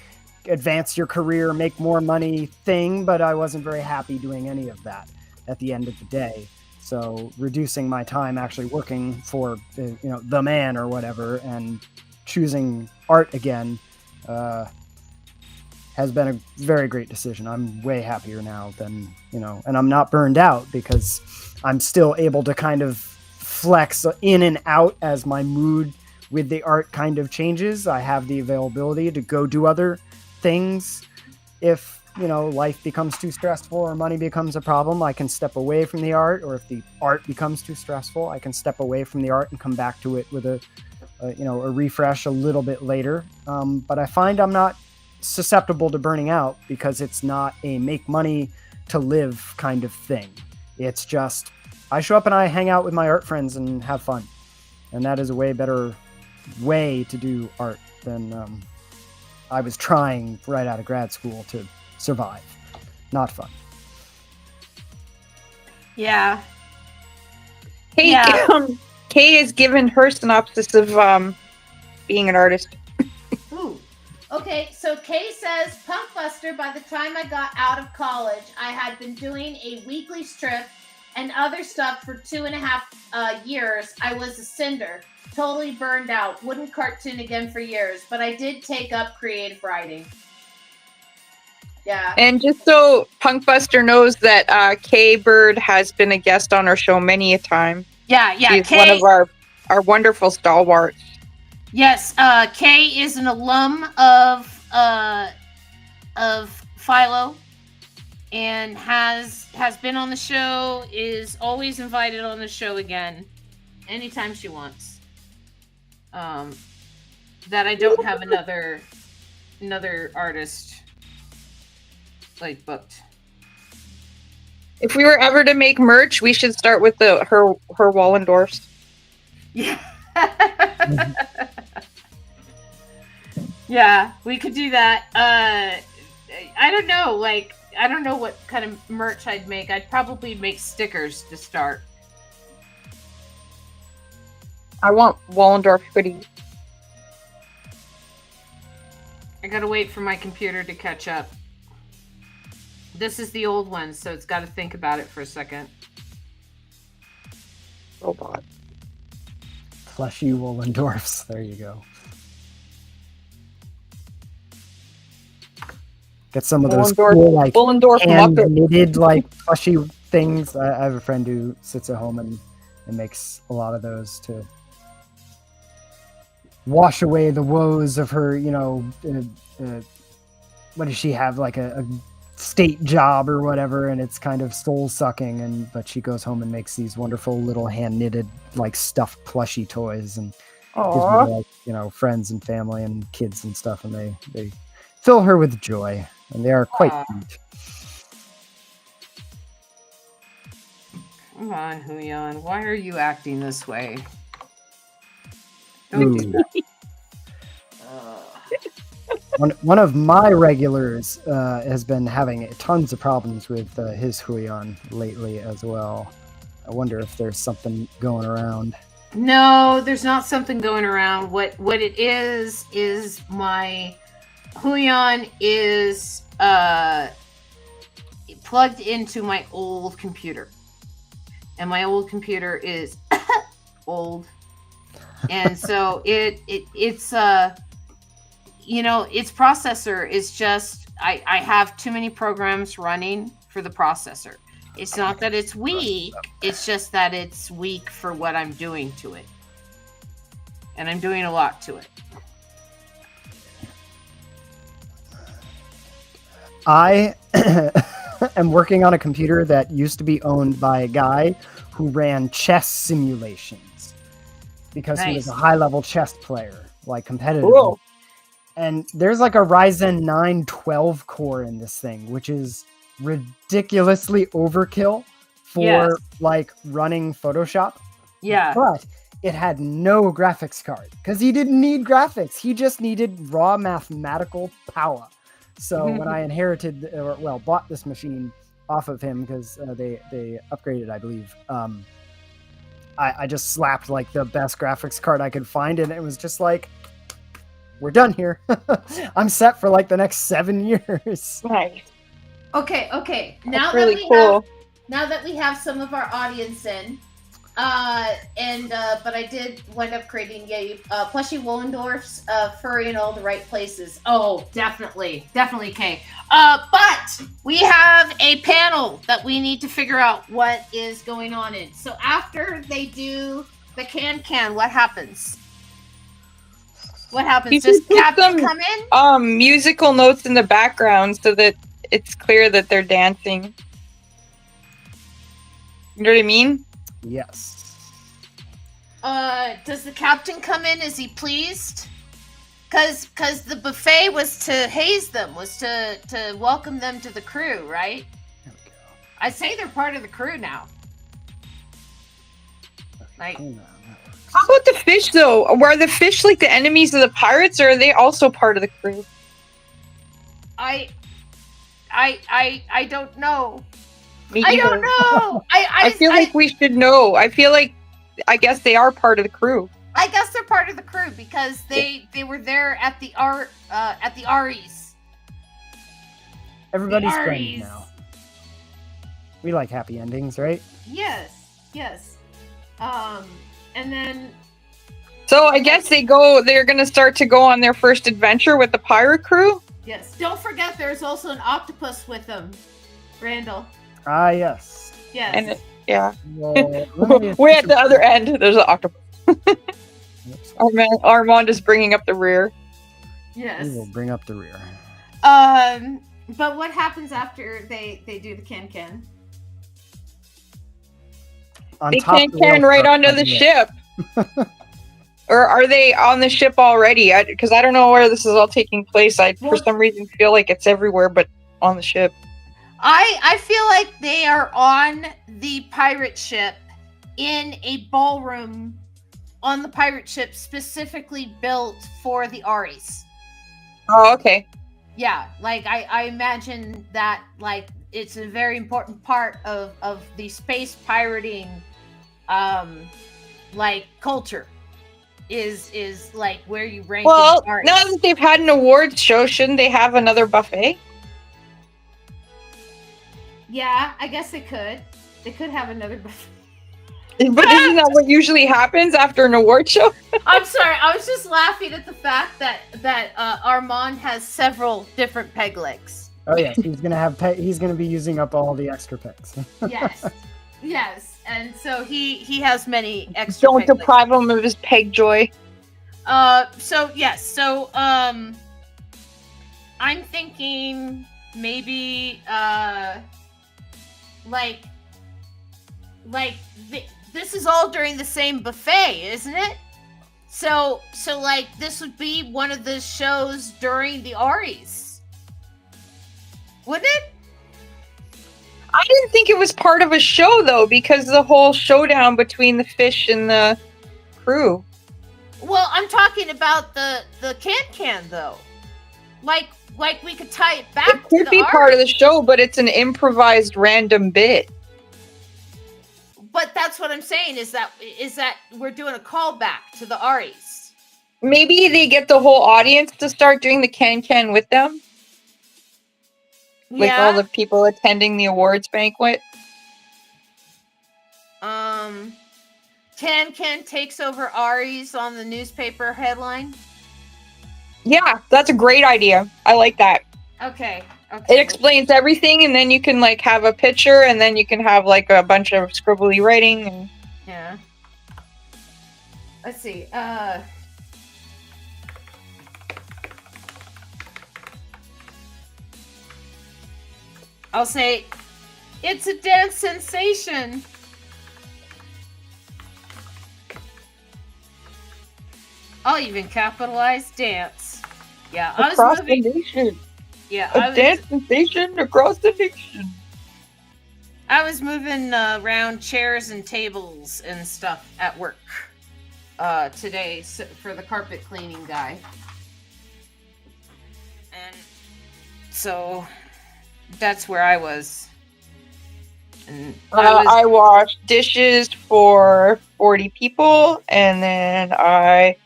advance your career, make more money thing, but I wasn't very happy doing any of that at the end of the day. So reducing my time actually working for the man or whatever and choosing art again has been a very great decision. I'm way happier now than, and I'm not burned out because I'm still able to kind of flex in and out as my mood with the art kind of changes. I have the availability to go do other things. If life becomes too stressful or money becomes a problem, I can step away from the art. Or if the art becomes too stressful, I can step away from the art and come back to it with a refresh a little bit later. But I find I'm not susceptible to burning out because it's not a make money to live kind of thing. It's just I show up and I hang out with my art friends and have fun, and that is a way better way to do art than I was trying right out of grad school to survive. not fun. Yeah. Kay, Kay has given her synopsis of being an artist. Ooh. Okay, so Kay says, Punkbuster, by the time I got out of college, I had been doing a weekly strip and other stuff for 2.5 years. I was a cinder, totally burned out, wouldn't cartoon again for years, but I did take up creative writing. Yeah. And just so Punkbuster knows that Kay Bird has been a guest on our show many a time. Yeah. She's Kay, one of our wonderful stalwarts. Yes, Kay is an alum of Philo, and has been on the show. Is always invited on the show again, anytime she wants. That I don't have another artist like booked. If we were ever to make merch, we should start with her Wallendorfs. Yeah. Yeah, we could do that. I don't know. I don't know what kind of merch I'd make. I'd probably make stickers to start. I want Wallendorf hoodies. I gotta wait for my computer to catch up. This is the old one, so it's got to think about it for a second. Robot. Fleshy Wollendorfs. There you go. Get some of those cool, like, hand-knitted, like, plushy things. I have a friend who sits at home and makes a lot of those to wash away the woes of her, what does she have, like a state job or whatever, and it's kind of soul-sucking, but she goes home and makes these wonderful little hand-knitted, like, stuffed plushy toys, and gives me, like, friends and family and kids and stuff, and they fill her with joy. And they are quite cute. Come on, Huyan. Why are you acting this way? Don't do that. One of my regulars has been having tons of problems with his Huyan lately as well. I wonder if there's something going around. No, there's not something going around. What it is my Huyan is plugged into my old computer, and my old computer is old, and so its its processor is just I have too many programs running for the processor. It's not that it's weak, it's just that it's weak for what I'm doing to it, and I'm doing a lot to it. I am working on a computer that used to be owned by a guy who ran chess simulations because he was a high-level chess player, like competitively. Cool. And there's like a Ryzen 9 12 core in this thing, which is ridiculously overkill for like running Photoshop. Yeah. But it had no graphics card because he didn't need graphics. He just needed raw mathematical power. So when I bought this machine off of him because they upgraded, I believe, I just slapped like the best graphics card I could find, and it was just like, we're done here. I'm set for like the next 7 years. Nice. Okay. Now really cool. Now that we have some of our audience in, but I did wind up creating plushy Wollendorf's furry in all the right places. Oh, definitely, Kay. But we have a panel that we need to figure out what is going on in. So after they do the can, what happens? What happens? Does Captain come in? Musical notes in the background so that it's clear that they're dancing. You know what I mean? Yes. Does the captain come in? Is he pleased? Cause the buffet was to haze them, was to welcome them to the crew, right? There we go. I say they're part of the crew now. Like, how about the fish though? Were the fish like the enemies of the pirates, or are they also part of the crew? I I don't know. Me I either. don't know. I feel like we should know. I feel like, I guess they are part of the crew. I guess they're part of the crew because they were there at the Aries. Everybody's The friends Aries. now. We like happy endings, right? Yes. And then So I guess they're going to start to go on their first adventure with the pirate crew. yes, don't forget there's also an octopus with them, Randall. Ah, yes. Yes. And yeah, Well, let me- way at the other end, there's an octopus. Armand is bringing up the rear. yes. We will bring up the rear. But what happens after they do the can? On They top can of the wheel right truck, onto the yeah. ship. Or are they on the ship already? Because I don't know where this is all taking place. For some reason, feel like it's everywhere but on the ship. I feel like they are on the pirate ship in a ballroom on the pirate ship specifically built for the Aries. Oh, okay. Yeah, like I imagine that like it's a very important part of the space pirating like culture is like where you rank Well, in the Aries. now that they've had an awards show, shouldn't they have another buffet? Yeah, I guess they could. They could have another buffet. But isn't that what usually happens after an award show? I'm sorry, I was just laughing at the fact that Armand has several different peg legs. Oh yeah, he's gonna be using up all the extra pegs. Yes, and so he has many extra. Don't peg legs. deprive him of his peg joy. So I'm thinking maybe this is all during the same buffet, isn't it? So like this would be one of the shows during the Aries, wouldn't it? I didn't think it was part of a show though, because the whole showdown between the fish and the crew. Well, I'm talking about the can though. Like we could tie it back It could to be the part of Aries. the show, but it's an improvised random bit. But that's what I'm saying is that we're doing a callback to the Aries. Maybe they get the whole audience to start doing the can with them. Like all the people attending the awards banquet. Can takes over Aries on the newspaper headline. Yeah, that's a great idea. I like that. Okay. It explains everything, and then you can like have a picture, and then you can have like a bunch of scribbly writing. And... Yeah. Let's see. I'll say, it's a dance sensation. I'll even capitalize dance. Yeah, I was across moving. the nation. Yeah, A dance sensation across the nation. I was moving around chairs and tables and stuff at work today for the carpet cleaning guy. And so that's where I was. And I washed dishes for 40 people, and then I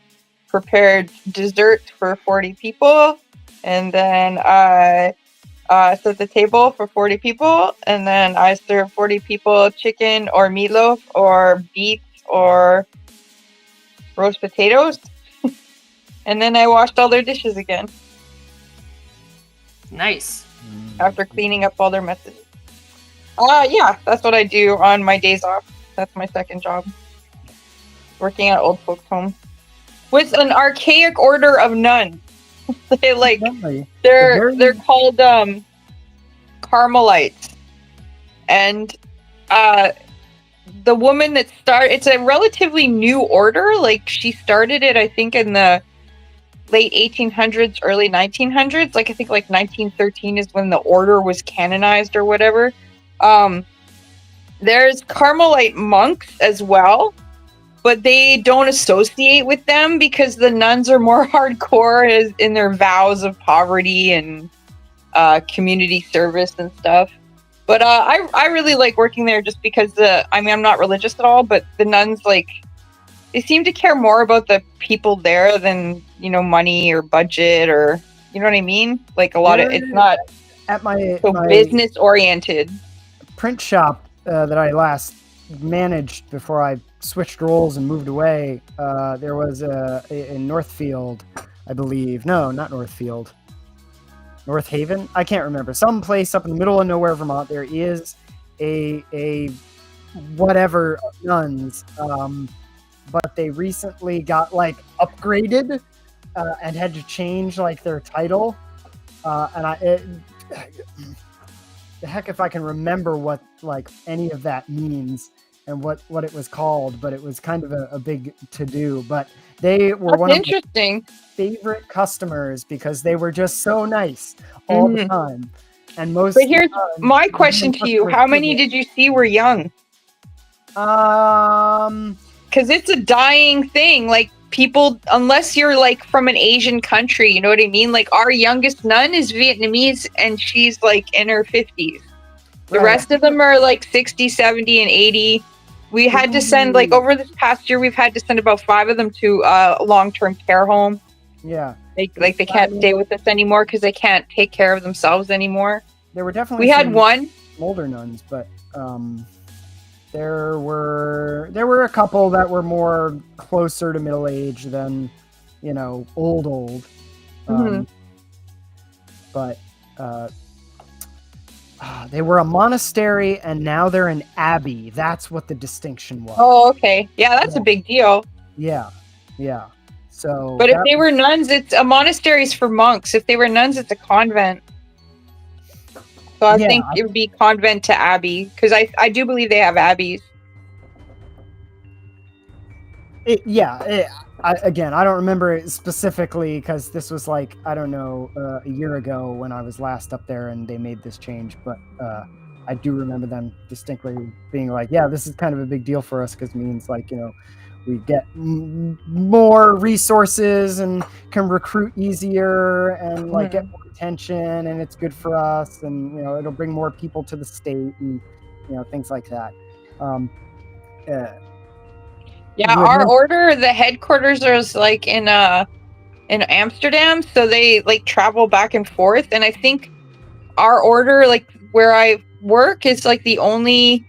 prepared dessert for 40 people, and then I set the table for 40 people, and then I served 40 people chicken or meatloaf or beef or roast potatoes, and then I washed all their dishes again nice. after cleaning up all their messes. Yeah, that's what I do on my days off. That's my second job. Working at old folks' home. With an archaic order of nuns. They're called Carmelites. And the woman that it's a relatively new order. Like she started it, I think, in the late 1800s, early 1900s. Like I think like 1913 is when the order was canonized or whatever. There's Carmelite monks as well, but they don't associate with them because the nuns are more hardcore in their vows of poverty and community service and stuff. But I really like working there just because I'm not religious at all, but the nuns, like, they seem to care more about the people there than, money or budget, or, you know what I mean? Like, a lot of it's not at my business oriented print shop that I last managed before I switched roles and moved away. There was in Northfield, I believe. No, not Northfield. North Haven? I can't remember. Some place up in the middle of nowhere, Vermont. There is a whatever nuns, but they recently got like upgraded and had to change like their title. The heck if I can remember what like any of that means and what it was called, but it was kind of a big to do. But they were one of my favorite customers because they were just so nice all the time. And most. But here's my question to you: how many did you see were young? Because it's a dying thing. Like, people, unless you're like from an Asian country, you know what I mean? Like, our youngest nun is Vietnamese and she's like in her 50s. The rest of them are like 60, 70, and 80. We had to send, like, over this past year, we've had to send about 5 of them to a long-term care home. Yeah. They can't stay with us anymore because they can't take care of themselves anymore. There were definitely we had one older nuns, but there were a couple that were more closer to middle age than, old. But they were a monastery and now they're an abbey. That's what the distinction was. Oh, okay. Yeah, that's a big deal. Yeah. So, but if they were nuns, it's a monastery's for monks. If they were nuns, it's a convent. So I think it would be convent to abbey, because I do believe they have abbeys. Again, I don't remember it specifically because this was like, I don't know, a year ago when I was last up there and they made this change. But I do remember them distinctly being like, yeah, this is kind of a big deal for us because it means like, we get more resources and can recruit easier and like get more attention, and it's good for us, and it'll bring more people to the state and things like that. Our order, the headquarters is like in Amsterdam, so they like travel back and forth, and I think our order, like where I work, is like the only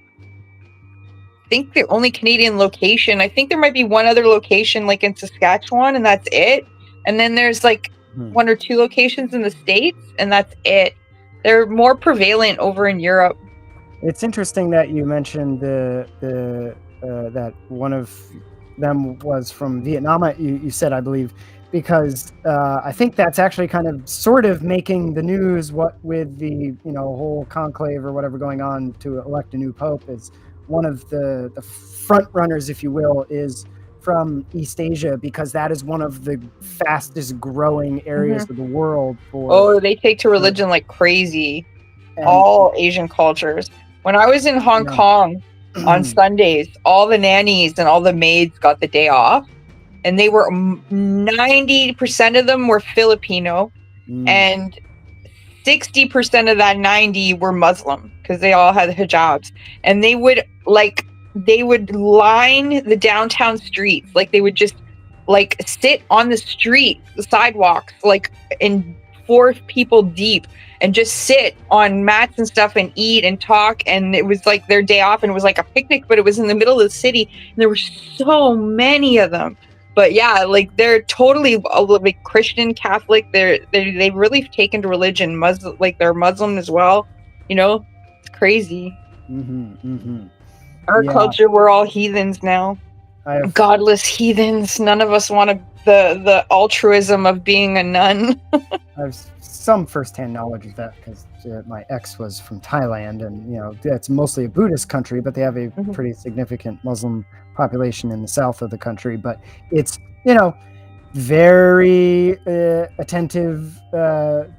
Canadian location. I think there might be one other location like in Saskatchewan, and that's it. And then there's like 1 or 2 locations in the States, and that's it. They're more prevalent over in Europe. It's interesting that you mentioned that one of them was from Vietnam. You said, I believe, because I think that's actually kind of sort of making the news. What with the whole conclave or whatever going on to elect a new pope, is one of the front runners, if you will, is from East Asia, because that is one of the fastest growing areas of the world. They take to religion like crazy. All Asian cultures. When I was in Hong Kong on Sundays, all the nannies and all the maids got the day off, and they were 90% of them were Filipino, and 60% of that 90 were Muslim, because they all had hijabs, and they would line the downtown streets. Like, they would just like sit on the street, the sidewalks, like in 4 people deep, and just sit on mats and stuff and eat and talk. And it was like their day off, and it was like a picnic, but it was in the middle of the city, and there were so many of them. But yeah, like, they're totally like Christian, Catholic. They've really taken to religion. Muslim, like, they're Muslim as well. It's crazy. Our culture, we're all heathens now. Godless heathens. None of us want the altruism of being a nun. I have some firsthand knowledge of that because my ex was from Thailand, and it's mostly a Buddhist country, but they have a pretty significant Muslim population in the south of the country. But it's very attentive to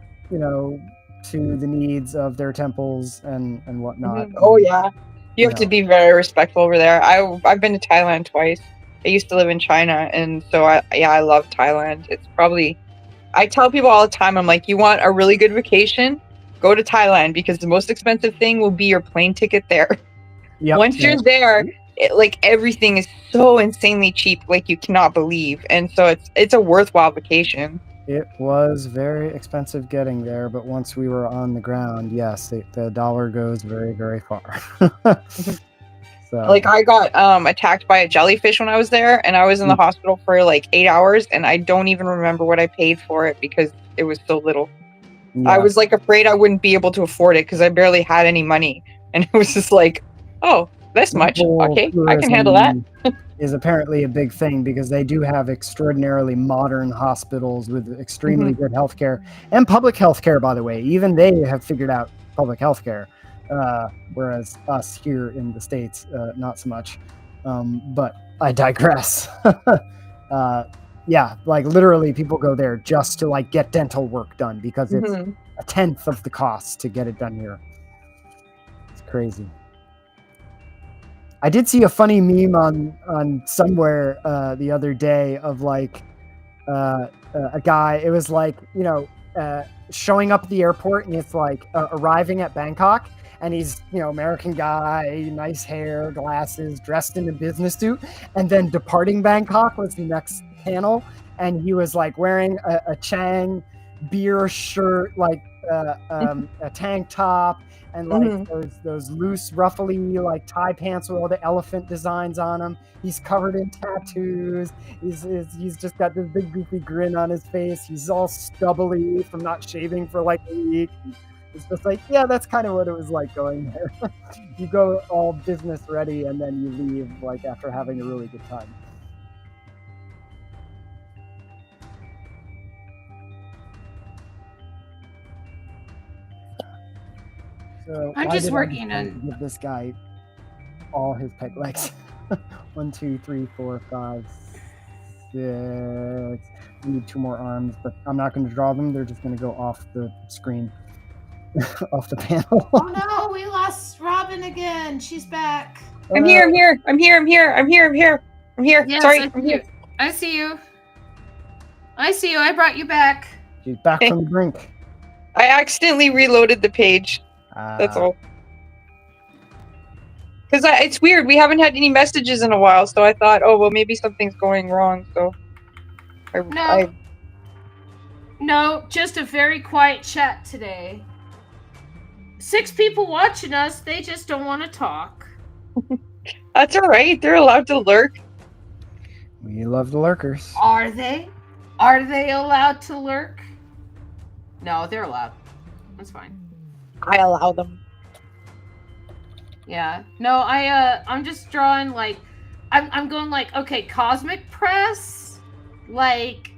the needs of their temples and whatnot. Oh yeah, you have to be very respectful over there. I've been to Thailand twice. I used to live in China, and so I love Thailand. It's probably, I tell people all the time, I'm like, you want a really good vacation? go to Thailand because the most expensive thing will be your plane ticket there. Yep. Once you're there, like everything is so insanely cheap, like you cannot believe, and so it's a worthwhile vacation. It was very expensive getting there, but once we were on the ground, yes, the dollar goes very, very far. So, Like I got attacked by a jellyfish when I was there, and I was in the hospital for like 8 hours, and I don't even remember what I paid for it because it was so little. yeah. I was like afraid I wouldn't be able to afford it because I barely had any money, and it was just like, oh, this much, okay, I can handle that. Is apparently a big thing because they do have extraordinarily modern hospitals with extremely good healthcare and public healthcare. By the way, even they have figured out public healthcare, whereas us here in the States, not so much. But I digress. Yeah, like literally, people go there just to like get dental work done because it's a tenth of the cost to get it done here. It's crazy. I did see a funny meme on somewhere the other day of like a guy. It was like, you know, showing up at the airport, and it's like arriving at Bangkok, and he's, you know, American guy, nice hair, glasses, dressed in a business suit, and then departing Bangkok was the next panel, and he was like wearing a Chang beer shirt, like a tank top, and like those loose, ruffly like tie pants with all the elephant designs on them. He's covered in tattoos. He's just got this big goofy grin on his face. He's all stubbly from not shaving for like a week. It's just like, yeah, that's kind of what it was like going there. You go all business ready, and then you leave like after having a really good time. So I'm just working on give this guy all his peg legs. 1, 2, 3, 4, 5, 6. We need 2 more arms, but I'm not going to draw them. They're just going to go off the screen, off the panel. Oh no, we lost Robin again. She's back. I'm here. Yes, Sorry, I'm here. I see you. I brought you back. She's back from the brink. I accidentally reloaded the page. That's all. Because it's weird. We haven't had any messages in a while, so I thought, oh, well, maybe something's going wrong. So, No, just a very quiet chat today. 6 people watching us. They just don't want to talk. That's all right. They're allowed to lurk. We love the lurkers. Are they? Are they allowed to lurk? No, they're allowed. That's fine. I allow them. Yeah. No, I'm just drawing like I'm going like, okay, Cosmic Press, like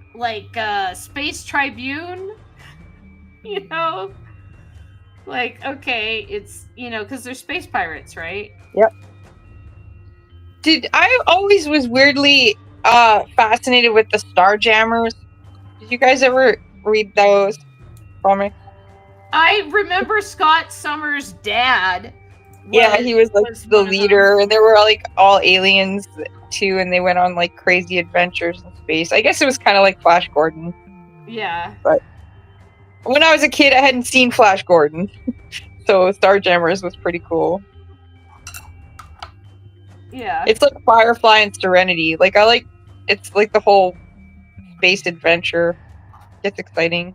Space Tribune, you know? Like, okay, it's, you know, because they're space pirates, right? Yep. I always was weirdly fascinated with the Starjammers. Did you guys ever read those comics? I remember Scott Summers' dad. Yeah, he was like the leader, and there were like all aliens too, and they went on like crazy adventures in space. I guess it was kind of like Flash Gordon. Yeah. But when I was a kid, I hadn't seen Flash Gordon, so Starjammers was pretty cool. Yeah. It's like Firefly and Serenity. It's like the whole space adventure. It's exciting.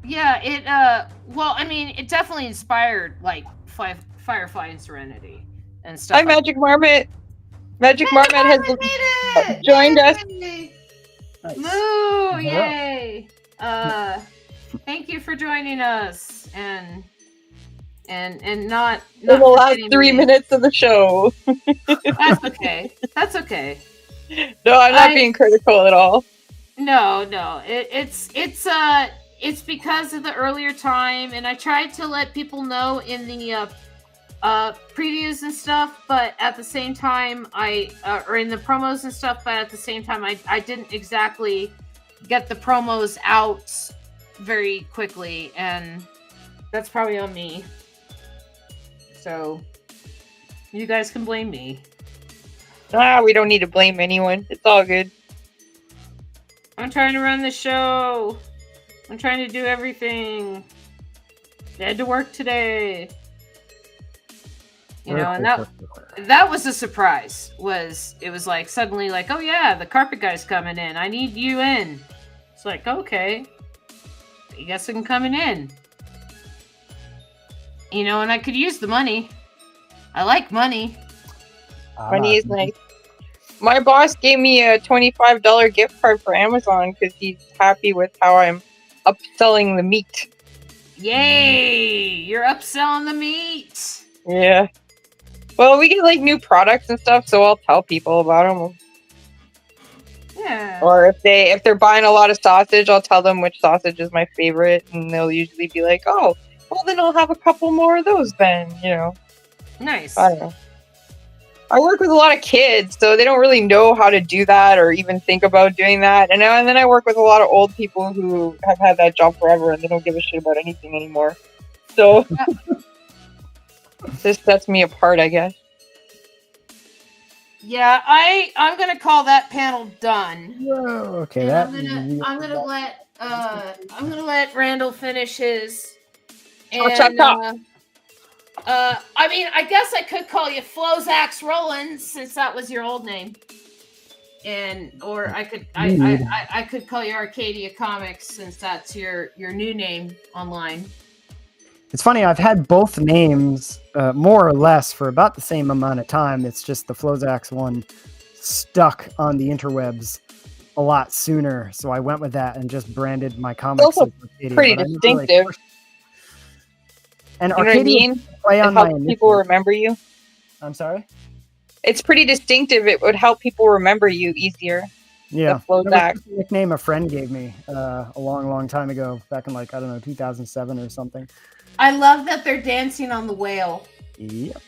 Yeah, well, I mean, it definitely inspired like Firefly and Serenity and stuff. Hi, Magic Marmot. Magic Marmot has joined us. Nice. Moo! Yay! Thank you for joining us and not in the last 3 minutes of the show. That's okay. That's okay. No, I'm not being critical at all. No. It's because of the earlier time, and I tried to let people know in the previews and stuff, but at the same time, or in the promos and stuff, but at the same time, I didn't exactly get the promos out very quickly, and that's probably on me. So, you guys can blame me. We don't need to blame anyone. It's all good. I'm trying to run the show. I'm trying to do everything. Head to work today. You Work, know, and work, work. that was a surprise. It was like suddenly like, oh yeah, the carpet guy's coming in. I need you in. It's like, okay, I guess I'm coming in. You know, and I could use the money. I like money. Money is nice. My boss gave me a $25 gift card for Amazon because he's happy with how I'm upselling the meat. Yay! You're upselling the meat. Yeah. Well, we get like new products and stuff, so I'll tell people about them. Yeah. Or if they're buying a lot of sausage, I'll tell them which sausage is my favorite, and they'll usually be like, "Oh, well then I'll have a couple more of those then." You know. Nice. I don't know. I work with a lot of kids, so they don't really know how to do that or even think about doing that. And then I work with a lot of old people who have had that job forever and they don't give a shit about anything anymore. So this sets me apart, I guess. Yeah, I'm gonna call that panel done. Whoa, okay, And that. I'm gonna let Randall finish his. Chop, chop. I mean, I guess I could call you Flozax Rollins since that was your old name, or I could call you Arcadia Comics since that's your new name online. It's funny, I've had both names more or less for about the same amount of time. It's just the Flozax one stuck on the interwebs a lot sooner, so I went with that and just branded my comics. It's also pretty distinctive. And you know Arcadia play on it helps people remember you. I'm sorry? It's pretty distinctive. It would help people remember you easier. Yeah. The Flozax. That was a nickname a friend gave me a long time ago, back in 2007 or something. I love that they're dancing on the whale. Yep.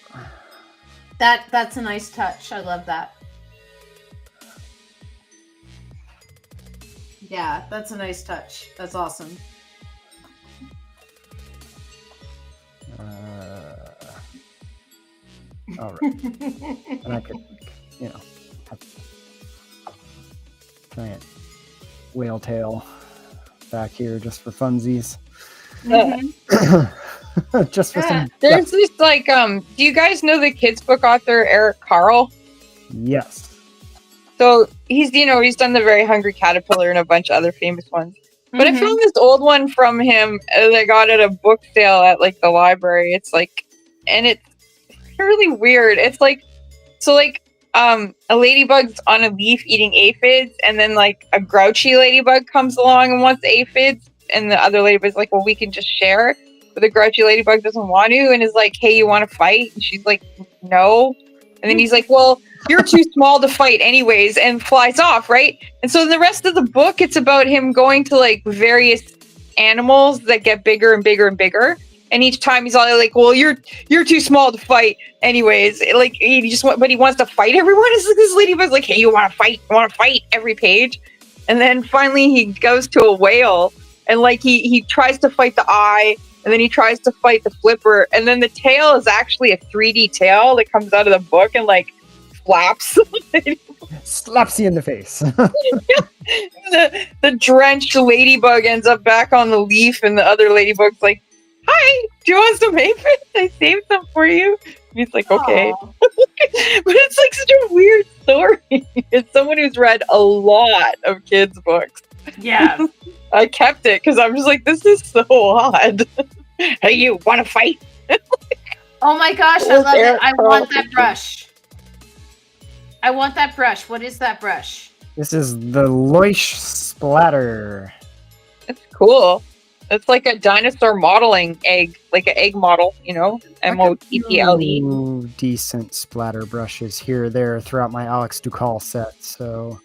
That's a nice touch. I love that. Yeah, that's a nice touch. That's awesome. All right. And I could, have giant whale tail back here just for funsies. Just for some. There's this do you guys know the kids book author Eric Carle? Yes. So he's done the Very Hungry Caterpillar and a bunch of other famous ones. But I found this old one from him that I got at a book sale at the library. It's and it's really weird. It's a ladybug's on a leaf eating aphids, and then a grouchy ladybug comes along and wants aphids, and the other ladybug's like, well, we can just share. But the grouchy ladybug doesn't want to, and is like, hey, you want to fight? And she's like, no. And then he's like, well, you're too small to fight anyways, and flies off, right? And so the rest of the book, it's about him going to various animals that get bigger and bigger and bigger. And each time he's all like, well, you're too small to fight anyways. But he wants to fight everyone. It's this ladybug's like, hey, you want to fight? You want to fight every page? And then finally he goes to a whale, and he tries to fight the eye, and then he tries to fight the flipper, and then the tail is actually a 3D tail that comes out of the book and flaps. Slaps you in the face. the drenched ladybug ends up back on the leaf, and the other ladybug's like, hi, do you want some aphids? I saved some for you. And he's like, okay. But it's such a weird story. It's someone who's read a lot of kids' books. Yeah. I kept it because I'm just like, this is so odd. Hey, you want to fight? Oh my gosh, I love it. I want that brush. I want that brush. What is that brush? This is the Loish Splatter. It's cool. It's like a dinosaur modeling egg, like an egg model, MOTTLE. Decent splatter brushes here or there throughout my Alex Ducal set, so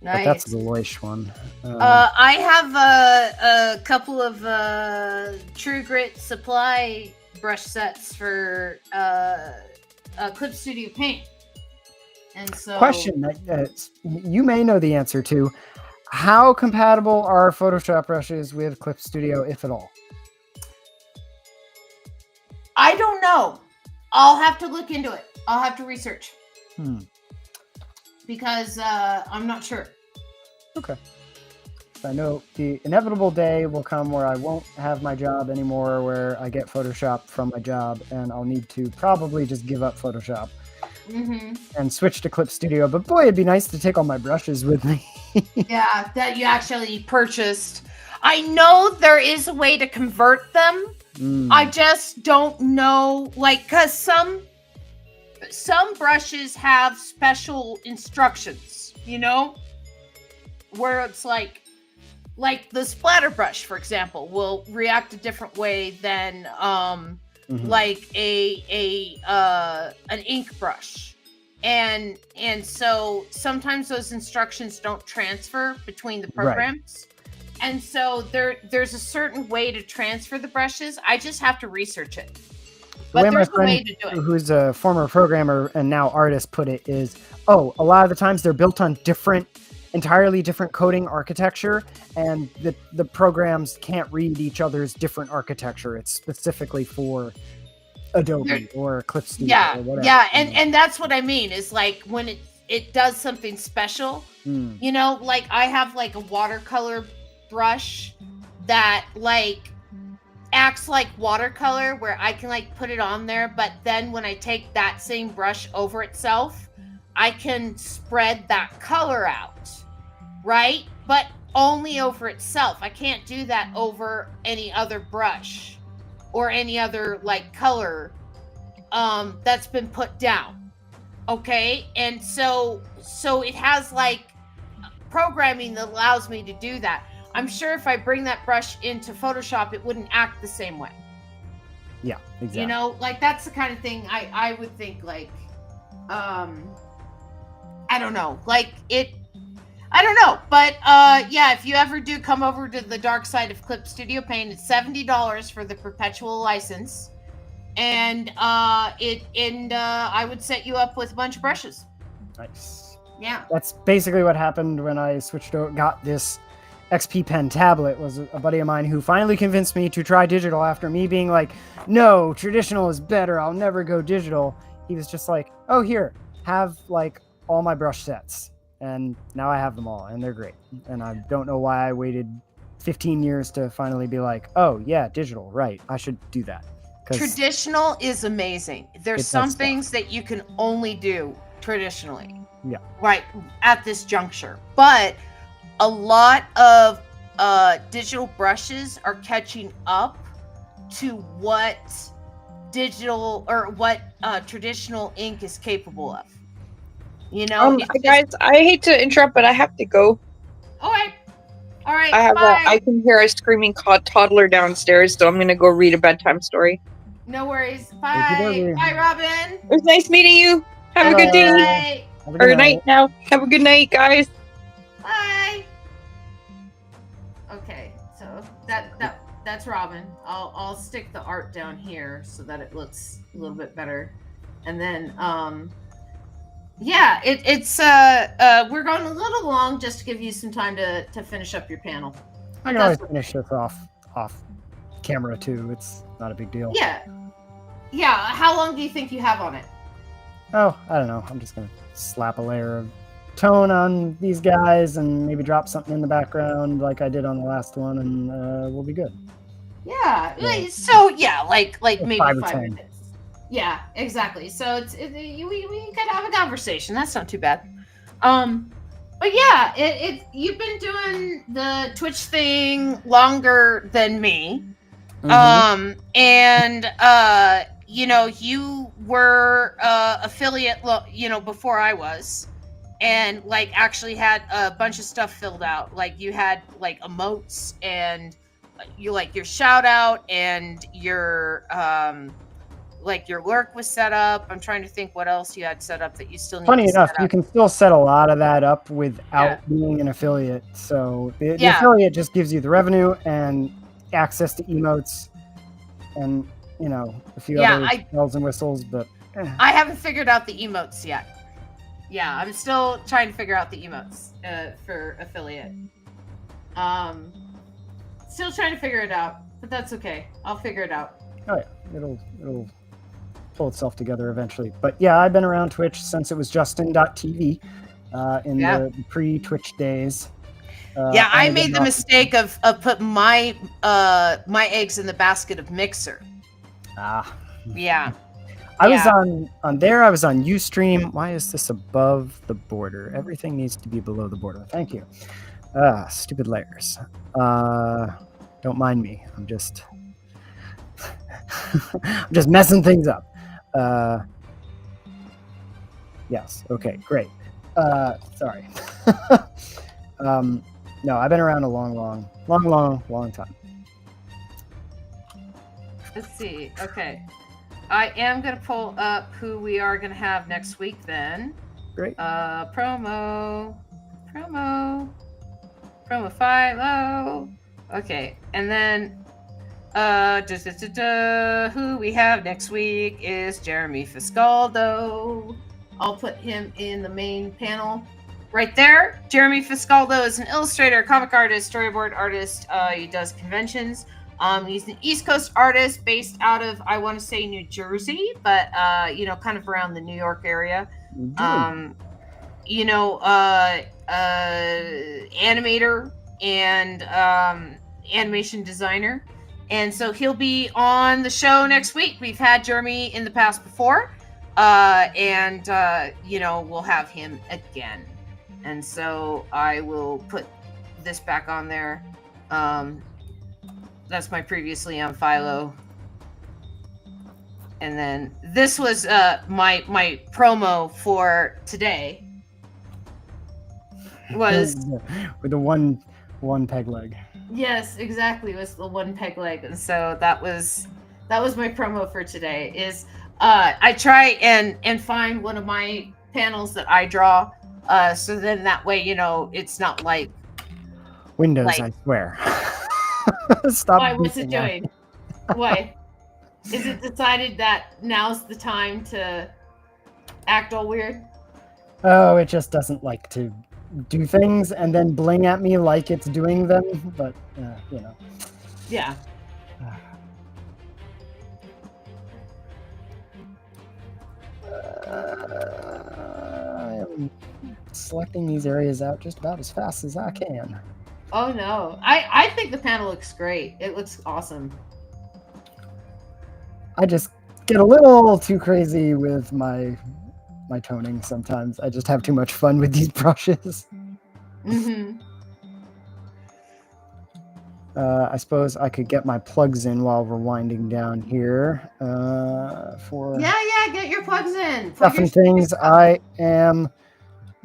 nice. But that's the Loish one. I have a couple of True Grit Supply brush sets for Clip Studio Paint. And so, question that you may know the answer to: how compatible are Photoshop brushes with Clip Studio, if at all? I don't know. I'll have to look into it. I'll have to research. Because I'm not sure. Okay. I know the inevitable day will come where I won't have my job anymore, where I get Photoshop from my job, and I'll need to probably just give up Photoshop and switch to Clip Studio. But boy, it'd be nice to take all my brushes with me. Yeah, that you actually purchased. I know there is a way to convert them. I just don't know, like, because some brushes have special instructions, you know, where it's like the splatter brush, for example, will react a different way than like an ink brush. And so sometimes those instructions don't transfer between the programs. Right. And so there's a certain way to transfer the brushes. I just have to research it. But there's a way to do it. Who's a former programmer and now artist put it is, a lot of the times they're built on entirely different coding architecture, and the programs can't read each other's different architecture. It's specifically for Adobe or Clip Studio or whatever. Yeah, and that's what I mean, is like when it does something special, you know, like I have like a watercolor brush that like acts like watercolor, where I can like put it on there, but then when I take that same brush over itself, I can spread that color out, right? But only over itself. I can't do that over any other brush or any other like color that's been put down. Okay? And so it has like programming that allows me to do that. I'm sure if I bring that brush into Photoshop, it wouldn't act the same way. Yeah, exactly. You know, like that's the kind of thing I would think like, I don't know, like I don't know, but yeah, if you ever do come over to the dark side of Clip Studio Paint, it's $70 for the perpetual license, and I would set you up with a bunch of brushes. Nice. Yeah. That's basically what happened when I got this XP Pen tablet. Was a buddy of mine who finally convinced me to try digital after me being like, no, traditional is better, I'll never go digital. He was just like, oh, here, have like all my brush sets. And now I have them all, and they're great. And I don't know why I waited 15 years to finally be like, oh, yeah, digital, right. I should do that. Traditional is amazing. There's some things that you can only do traditionally. Yeah. Right, at this juncture. But a lot of digital brushes are catching up to what digital or what traditional ink is capable of. You know, guys, I hate to interrupt, but I have to go. Okay. All right. I can hear a screaming toddler downstairs, so I'm gonna go read a bedtime story. No worries. Bye. Bye, Robin. It was nice meeting you. Have a good day. Or night now. Have a good night, guys. Bye. Okay, so that's Robin. I'll stick the art down here so that it looks a little bit better, and then yeah, it's we're going a little long just to give you some time to finish up your panel. I can always finish this off camera too. It's not a big deal. Yeah. How long do you think you have on it? Oh, I don't know. I'm just gonna slap a layer of tone on these guys and maybe drop something in the background like I did on the last one, and we'll be good. Yeah. So yeah, like maybe 5 minutes. Yeah, exactly. So we could have a conversation. That's not too bad. But yeah, you've been doing the Twitch thing longer than me. And you know, you were affiliate, you know, before I was, and like actually had a bunch of stuff filled out. Like you had like emotes, and you like your shout out, and your like your lurk was set up. I'm trying to think what else you had set up that you still need. Funny enough, you can still set a lot of that up without being an affiliate. So the affiliate just gives you the revenue and access to emotes, and you know, a few other bells and whistles. But I haven't figured out the emotes yet. Yeah, I'm still trying to figure out the emotes for affiliate. Still trying to figure it out, but that's okay. I'll figure it out. Oh yeah, it'll pull itself together eventually. But yeah, I've been around Twitch since it was Justin.tv in the pre-Twitch days. Yeah, I only made getting the off- mistake of putting my eggs in the basket of Mixer. Ah. Yeah. I was Yeah. on there. I was on Ustream. Why is this above the border? Everything needs to be below the border. Thank you. Stupid layers. Don't mind me. I'm just I'm just messing things up. Yes. Okay. Great. Sorry. No, I've been around a long time. Let's see. Okay. I am going to pull up who we are going to have next week then. Great. Promo Philo. Okay. And then who we have next week is Jeremy Fiscaldo. I'll put him in the main panel right there. Jeremy Fiscaldo is an illustrator, comic artist, storyboard artist. He does conventions. He's an East Coast artist based out of, I want to say, New Jersey, but kind of around the New York area. Animator and animation designer. And so he'll be on the show next week. We've had Jeremy in the past before, and we'll have him again. And so I will put this back on there. That's my previously on Philo. And then this was my promo for today. Was with the one peg leg. Yes, exactly. It was the one peg leg, and so that was my promo for today. Is I try and find one of my panels that I draw, so then that way it's not like Windows. I swear. Stop. Why? What's it doing? Why? Is it decided that now's the time to act all weird? Oh, it just doesn't like to do things and then bling at me like it's doing them, but Yeah. I am selecting these areas out just about as fast as I can. Oh no, I think the panel looks great. It looks awesome. I just get a little too crazy with my toning sometimes. I just have too much fun with these brushes. Mm-hmm. I suppose I could get my plugs in while we're winding down here. For Get your plugs in. Stuff and things. I am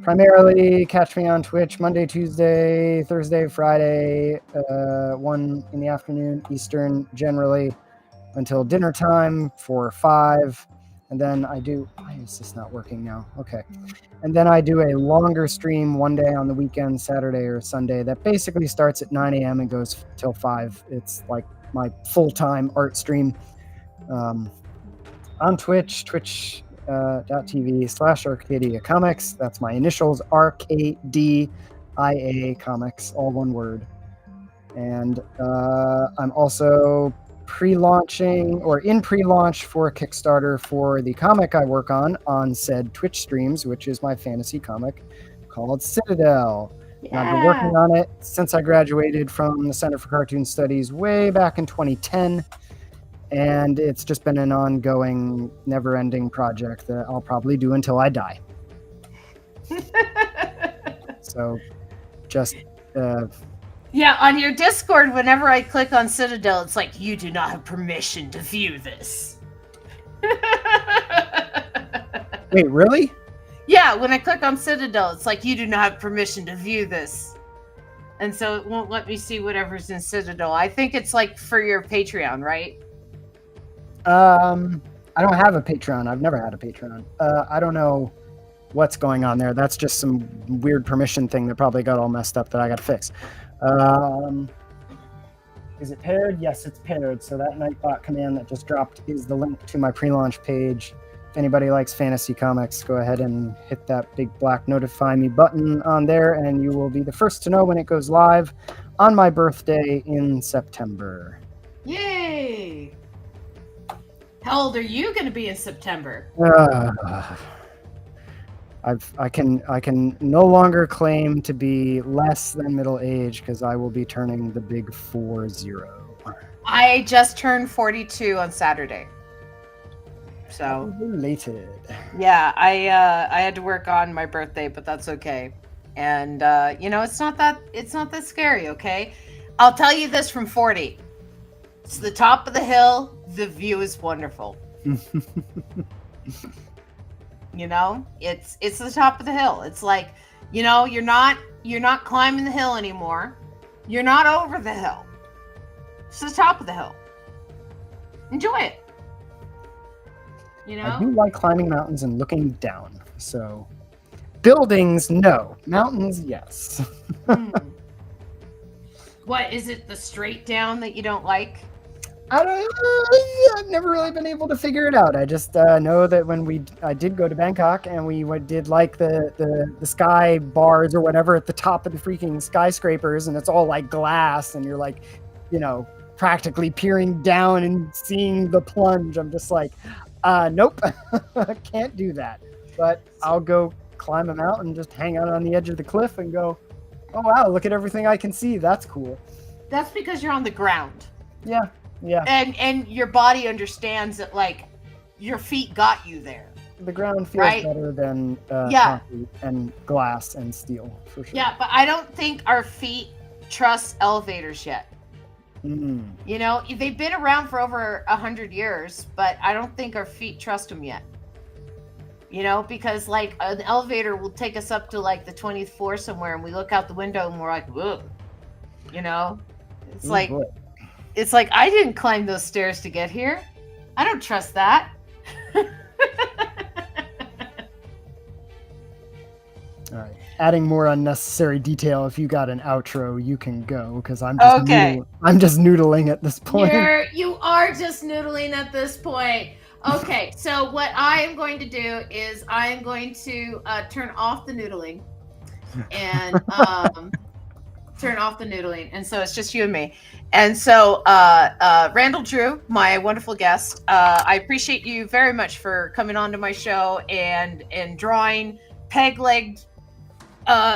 primarily catch me on Twitch Monday, Tuesday, Thursday, Friday, 1 in the afternoon Eastern, generally until dinner time for 5. And then I do, why is this not working now? Okay. And then I do a longer stream one day on the weekend, Saturday or Sunday, that basically starts at 9 a.m. and goes till 5. It's like my full-time art stream on Twitch, twitch.tv/Arcadia Comics. That's my initials, RKDIA Comics, all one word. And I'm also pre-launching or in pre-launch for a Kickstarter for the comic I work on said Twitch streams, which is my fantasy comic called Citadel. And I've been working on it since I graduated from the Center for Cartoon Studies way back in 2010. And it's just been an ongoing, never-ending project that I'll probably do until I die. So just yeah, on your Discord, whenever I click on Citadel, it's like, you do not have permission to view this. Wait, really? Yeah, when I click on Citadel, it's like, you do not have permission to view this. And so it won't let me see whatever's in Citadel. I think it's like for your Patreon, right? I don't have a Patreon. I've never had a Patreon. I don't know what's going on there. That's just some weird permission thing that probably got all messed up that I got to fix. Is it paired? Yes, it's paired. So that Nightbot command that just dropped is the link to my pre-launch page. If anybody likes fantasy comics, go ahead and hit that big black notify me button on there, and you will be the first to know when it goes live on my birthday in September. Yay! How old are you going to be in September? I can no longer claim to be less than middle age because I will be turning the big 40. I just turned 42 on Saturday. So related. yeah, I had to work on my birthday, but that's okay. And it's not that scary, okay? I'll tell you this from 40. It's the top of the hill, the view is wonderful. It's the top of the hill. It's like, you're not climbing the hill anymore. You're not over the hill. It's the top of the hill. Enjoy it. I do like climbing mountains and looking down. So, buildings, no. Mountains, yes. What is it? The straight down that you don't like? I've never really been able to figure it out. I just know that when I did go to Bangkok and we did like the sky bars or whatever at the top of the freaking skyscrapers, and it's all like glass, and you're like, practically peering down and seeing the plunge. I'm just like, nope, can't do that. But I'll go climb a mountain, just hang out on the edge of the cliff and go, oh wow, look at everything I can see. That's cool. That's because you're on the ground. Yeah. And your body understands that, like, your feet got you there. The ground feels better than concrete and glass and steel, for sure. Yeah, but I don't think our feet trust elevators yet. They've been around for over 100 years, but I don't think our feet trust them yet. Because like an elevator will take us up to like the 20th floor somewhere, and we look out the window and we're like, whoa. It's like, boy. It's like, I didn't climb those stairs to get here. I don't trust that. All right. Adding more unnecessary detail. If you got an outro, you can go, because I'm just I'm just noodling at this point. You are just noodling at this point. Okay, so what I am going to do is I am going to turn off the noodling and turn off the noodling, and so it's just you and me. And so Randall Drew, my wonderful guest, I appreciate you very much for coming on to my show and drawing peg-legged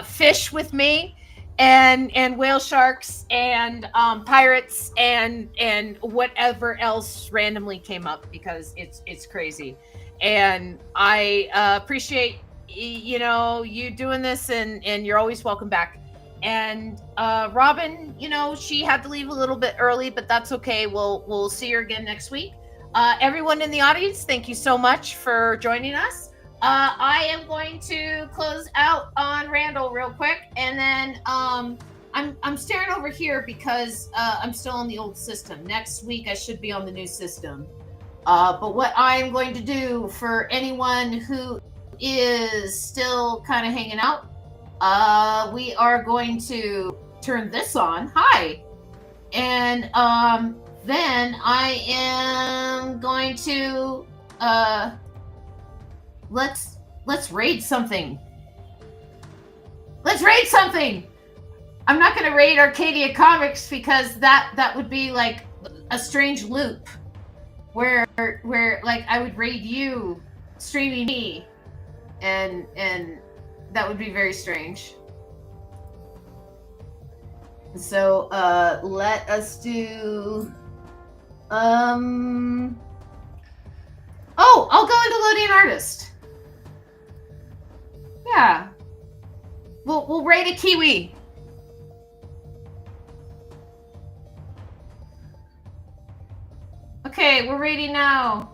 fish with me, and whale sharks and pirates and whatever else randomly came up, because it's crazy. And I appreciate you doing this, and you're always welcome back. And Robin, she had to leave a little bit early, but that's okay. We'll see her again next week. Everyone in the audience, thank you so much for joining us. I am going to close out on Randall real quick, and then I'm staring over here because I'm still on the old system. Next week I should be on the new system. But what I am going to do for anyone who is still kind of hanging out, we are going to turn this on. Hi. And then I am going to let's raid something. Let's raid something. I'm not going to raid Arcadia Comics, because that would be like a strange loop where like I would raid you streaming me, and that would be very strange. So let us do I'll go into Loading Artist. Yeah. We'll raid a Kiwi. Okay, we're raiding now.